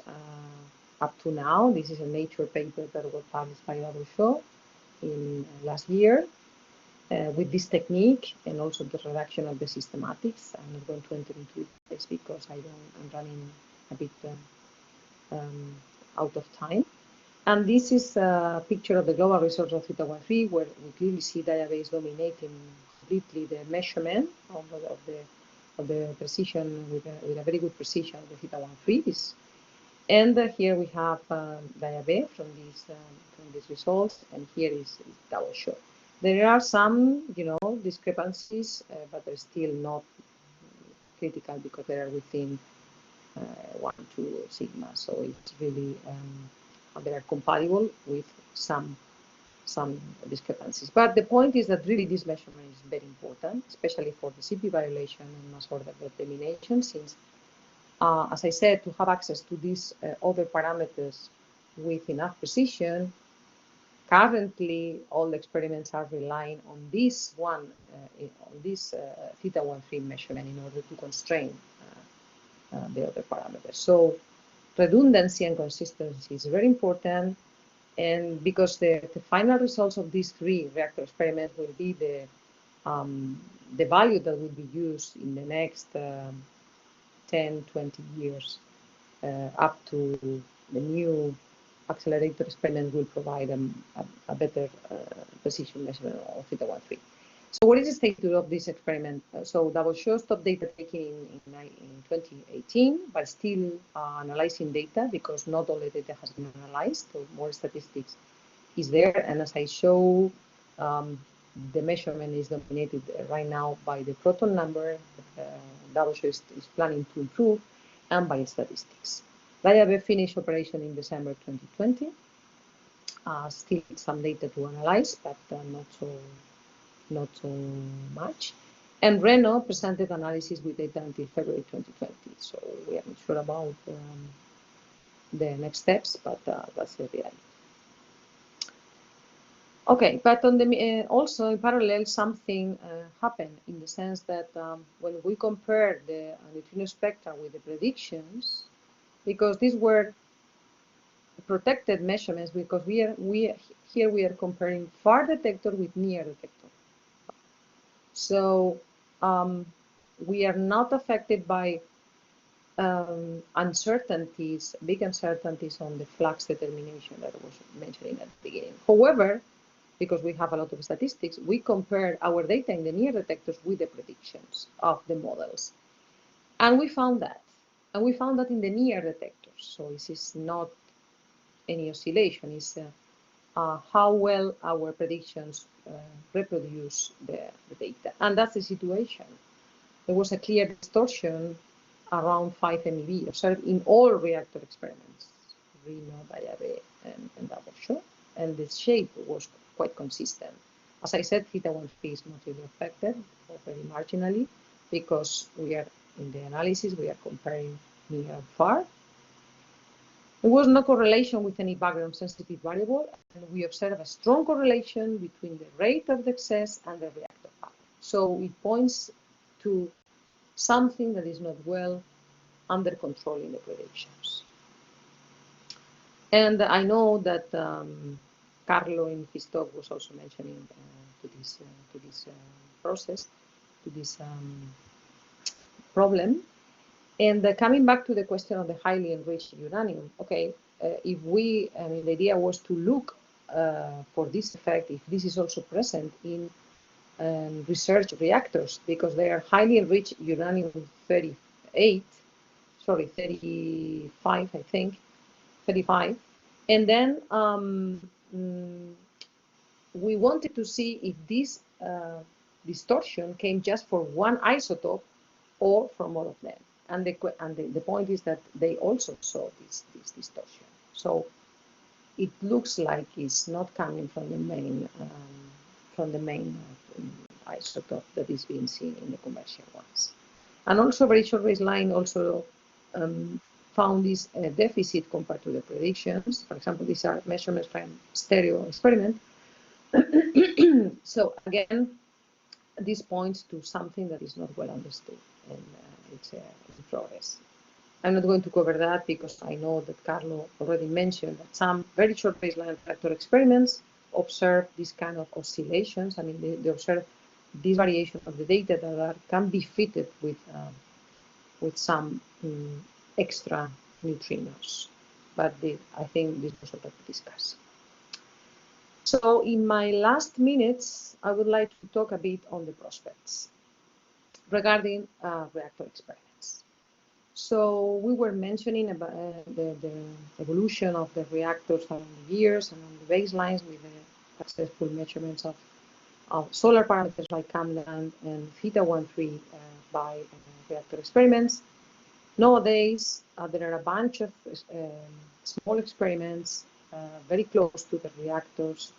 Up to now, this is a Nature paper that was published by double show in last year with this technique, and also the reduction of the systematics. I'm not going to enter into this because I'm running a bit out of time. And this is a picture of the global results of theta-1,3, where we clearly see Diabe dominating completely the measurement of the precision with a very good precision of the theta-1,3. And here we have Diabe from these results, and here is double show. There are some, discrepancies, but they're still not critical because they are within 1-2 sigma. So it's really they are compatible with some discrepancies. But the point is that really this measurement is very important, especially for the CP violation and mass order determination, since as I said, to have access to these other parameters with enough precision, currently all the experiments are relying on this one, on this theta-1,3 measurement in order to constrain the other parameters. So redundancy and consistency is very important, and because the final results of these 3 reactor experiments will be the value that will be used in the next 10, 20 years up to the new accelerator experiment will provide a better precision measurement of theta-1,3. So what is the status of this experiment? So double show stopped data taking in 2018, but still analyzing data because not all the data has been analyzed, so more statistics is there. And as I show, the measurement is dominated right now by the proton number, double show is planning to improve, and by statistics. Reactor finished operation in December 2020. Still some data to analyze, but not so much. And Reno presented analysis with data until February 2020. So we are not sure about the next steps, but that's the reality. Okay, but on the also in parallel, something happened in the sense that when we compare the neutrino spectra with the predictions, because these were protected measurements, because here we are comparing far detector with near detector. So we are not affected by uncertainties, big uncertainties on the flux determination that I was mentioning at the beginning. However, because we have a lot of statistics, we compare our data in the near detectors with the predictions of the models. And we found that. And we found that in the near detectors. So this is not any oscillation, it's how well our predictions reproduce the data. And that's the situation. There was a clear distortion around 5 MeV observed in all reactor experiments, Reno, Diabe, and double show. And the shape was quite consistent. As I said, θ1 is not really affected, or very marginally, because we are in the analysis, we are comparing near and far. There was no correlation with any background sensitive variable, and we observe a strong correlation between the rate of the excess and the reactor power. So it points to something that is not well under control in the predictions. And I know that Carlo in his talk was also mentioning to this process, to this problem. And coming back to the question of the highly enriched uranium, okay, if we, I mean, the idea was to look for this effect, if this is also present in research reactors, because they are highly enriched uranium-35, I think, 35. And then we wanted to see if this distortion came just for one isotope or from all of them. And the point is that they also saw this distortion. So it looks like it's not coming from the main isotope that is being seen in the commercial ones. And also very short baseline also found this deficit compared to the predictions. For example, these are measurements from stereo experiment. So again, this points to something that is not well understood, and it's in progress. I'm not going to cover that because I know that Carlo already mentioned that some very short baseline reactor experiments observe this kind of oscillations. I mean, they observe this variation of the data that can be fitted with some extra neutrinos. But I think this was already discussed. So in my last minutes, I would like to talk a bit on the prospects regarding reactor experiments. So we were mentioning about the evolution of the reactors along the years and on the baselines with the successful measurements of solar parameters like Camland and θ13 by reactor experiments. Nowadays, there are a bunch of small experiments very close to the reactors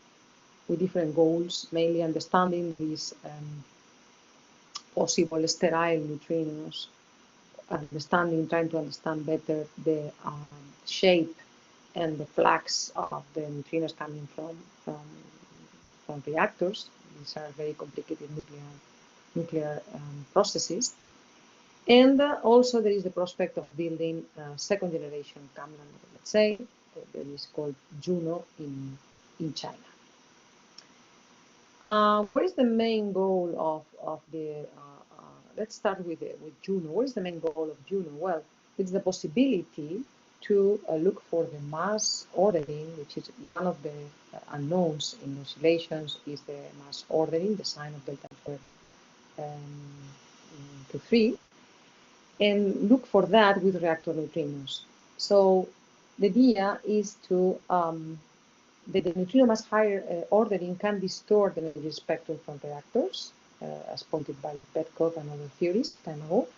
with different goals, mainly understanding these possible sterile neutrinos, trying to understand better the shape and the flux of the neutrinos coming from reactors. These are very complicated nuclear processes. And also there is the prospect of building second generation Camland, let's say, that is called Juno in China. What is the main goal of the, let's start with Juno. What is the main goal of Juno? Well, it's the possibility to look for the mass ordering, which is one of the unknowns in oscillations, is the mass ordering, the sign of delta squared to 3, and look for that with reactor neutrinos. So the idea is to the neutrino mass higher ordering can distort the energy spectrum from reactors, as pointed by Petkov and other theorists time ago.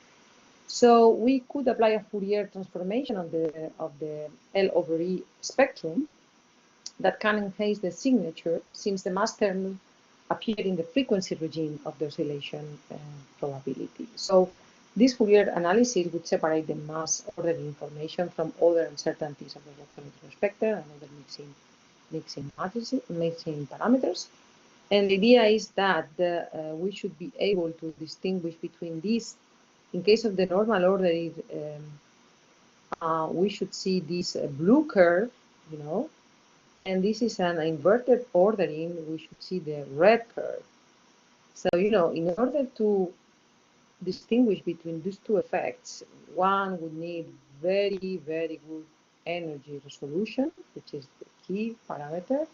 So we could apply a Fourier transformation of the L over E spectrum that can enhance the signature, since the mass term appear in the frequency regime of the oscillation probability. So this Fourier analysis would separate the mass ordering information from other uncertainties of the electron spectra and other mixing parameters. And the idea is that we should be able to distinguish between these. In case of the normal ordering, we should see this blue curve, you know, and this is an inverted ordering, we should see the red curve. So, you know, in order to distinguish between these two effects, one would need very, very good energy resolution, which is the key parameter,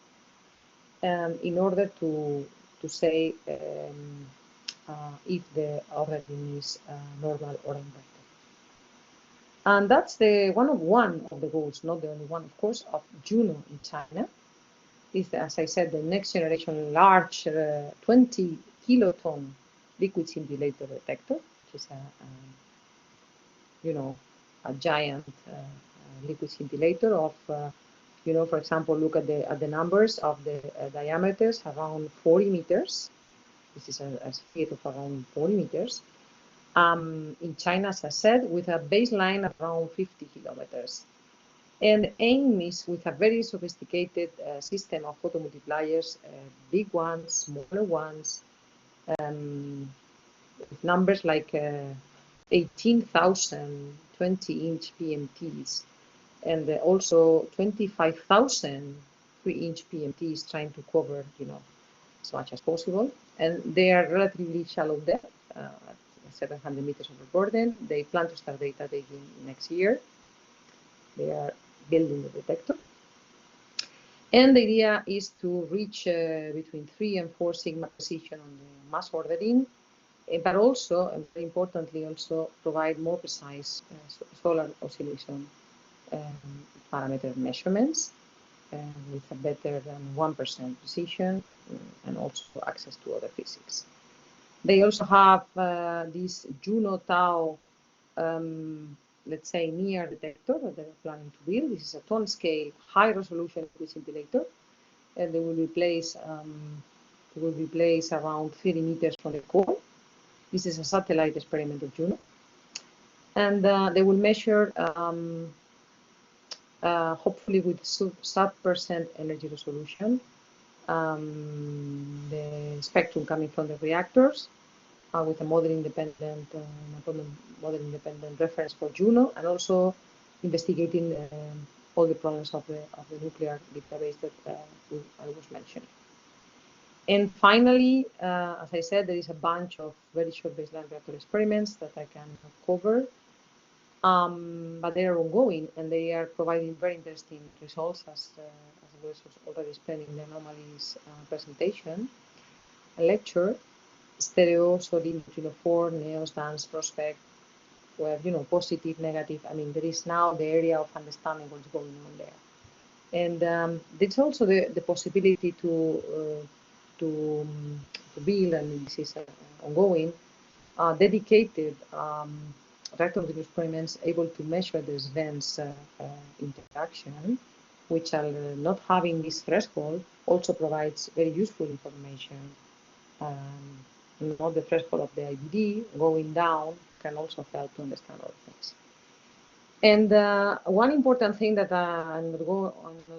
in order to say if the ordering is normal or inverted. And that's the one of the goals, not the only one, of course, of Juno in China. Is, as I said, the next generation large 20 kiloton liquid scintillator detector, which is a giant liquid scintillator of, for example, look at the numbers of the diameters around 40 meters. This is a sphere of around 40 meters. In China, as I said, with a baseline of around 50 kilometers. And the aim is with a very sophisticated system of photomultipliers, big ones, smaller ones, with numbers like 18,000 20-inch PMTs, and also 25,000 3-inch PMTs, trying to cover, as much as possible. And they are relatively shallow depth, 700 meters over burden. They plan to start data taking next year. They are building the detector. And the idea is to reach between 3 and 4 sigma precision on the mass ordering, but also, and very importantly, also provide more precise solar oscillation parameter measurements with a better than 1% precision, and also access to other physics. They also have this Juno Tau, let's say, near detector that they're planning to build. This is a ton scale, high resolution liquid scintillator, and they will be placed around 30 meters from the core. This is a satellite experiment of Juno, and they will measure, hopefully with sub-% energy resolution, the spectrum coming from the reactors, with a model-independent reference for Juno, and also investigating all the problems of the nuclear database that I was mentioning. And finally, as I said, there is a bunch of very short baseline reactor experiments that I cannot cover, but they are ongoing, and they are providing very interesting results, as was already explained in the anomalies presentation, a lecture. Stereo, solid, neutrino 4, NEOS, dance, prospect, where, positive, negative. I mean, there is now the area of understanding what's going on there. And there's also the possibility to build, and this is ongoing, dedicated reactor experiments able to measure the Sven's interaction, which are not having this threshold, also provides very useful information. Not the threshold of the IBD going down can also help to understand other things. And one important thing that I'm not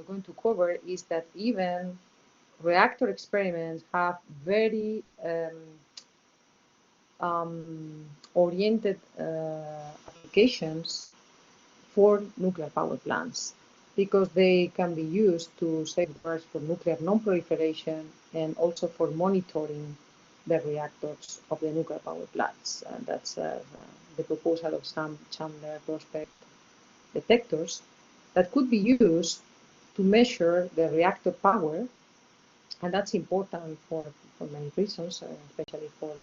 going to cover is that even reactor experiments have very oriented applications for nuclear power plants, because they can be used to safeguard for nuclear non-proliferation and also for monitoring the reactors of the nuclear power plants. And that's the proposal of some Chandler prospect detectors that could be used to measure the reactor power, and that's important for many reasons, especially for,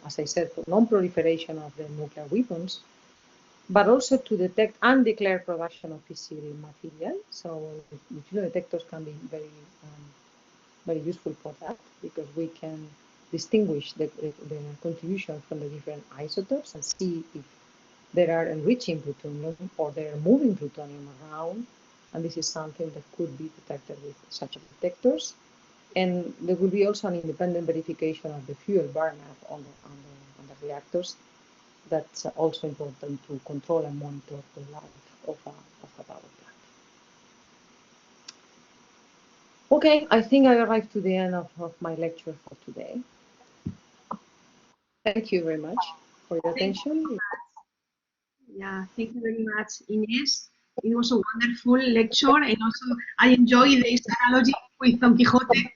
as I said, for non-proliferation of the nuclear weapons, but also to detect undeclared production of fissile material. So neutrino detectors can be very useful for that, because we can distinguish the contribution from the different isotopes and see if they are enriching plutonium or they are moving plutonium around. And this is something that could be detected with such detectors. And there will be also an independent verification of the fuel burn-up on the reactors. That's also important to control and monitor the life of a power plant. Okay, I think I arrived to the end of my lecture for today. Thank you very much for your attention. Yeah, thank you very much, Inés. It was a wonderful lecture, and also I enjoy this analogy with Don Quixote.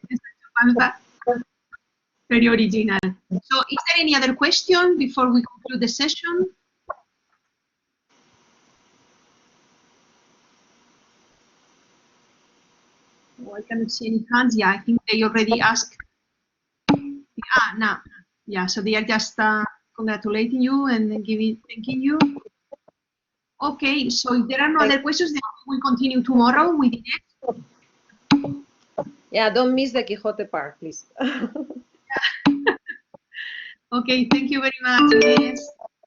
Very original. So, is there any other question before we conclude the session? Oh, I cannot see any hands. Yeah, I think they already asked. No. Yeah, so they are just congratulating you and thanking you. Okay, so if there are no other questions, then we'll continue tomorrow with Inés. Yeah, don't miss the Quixote part, please. Okay, thank you very much, Inés.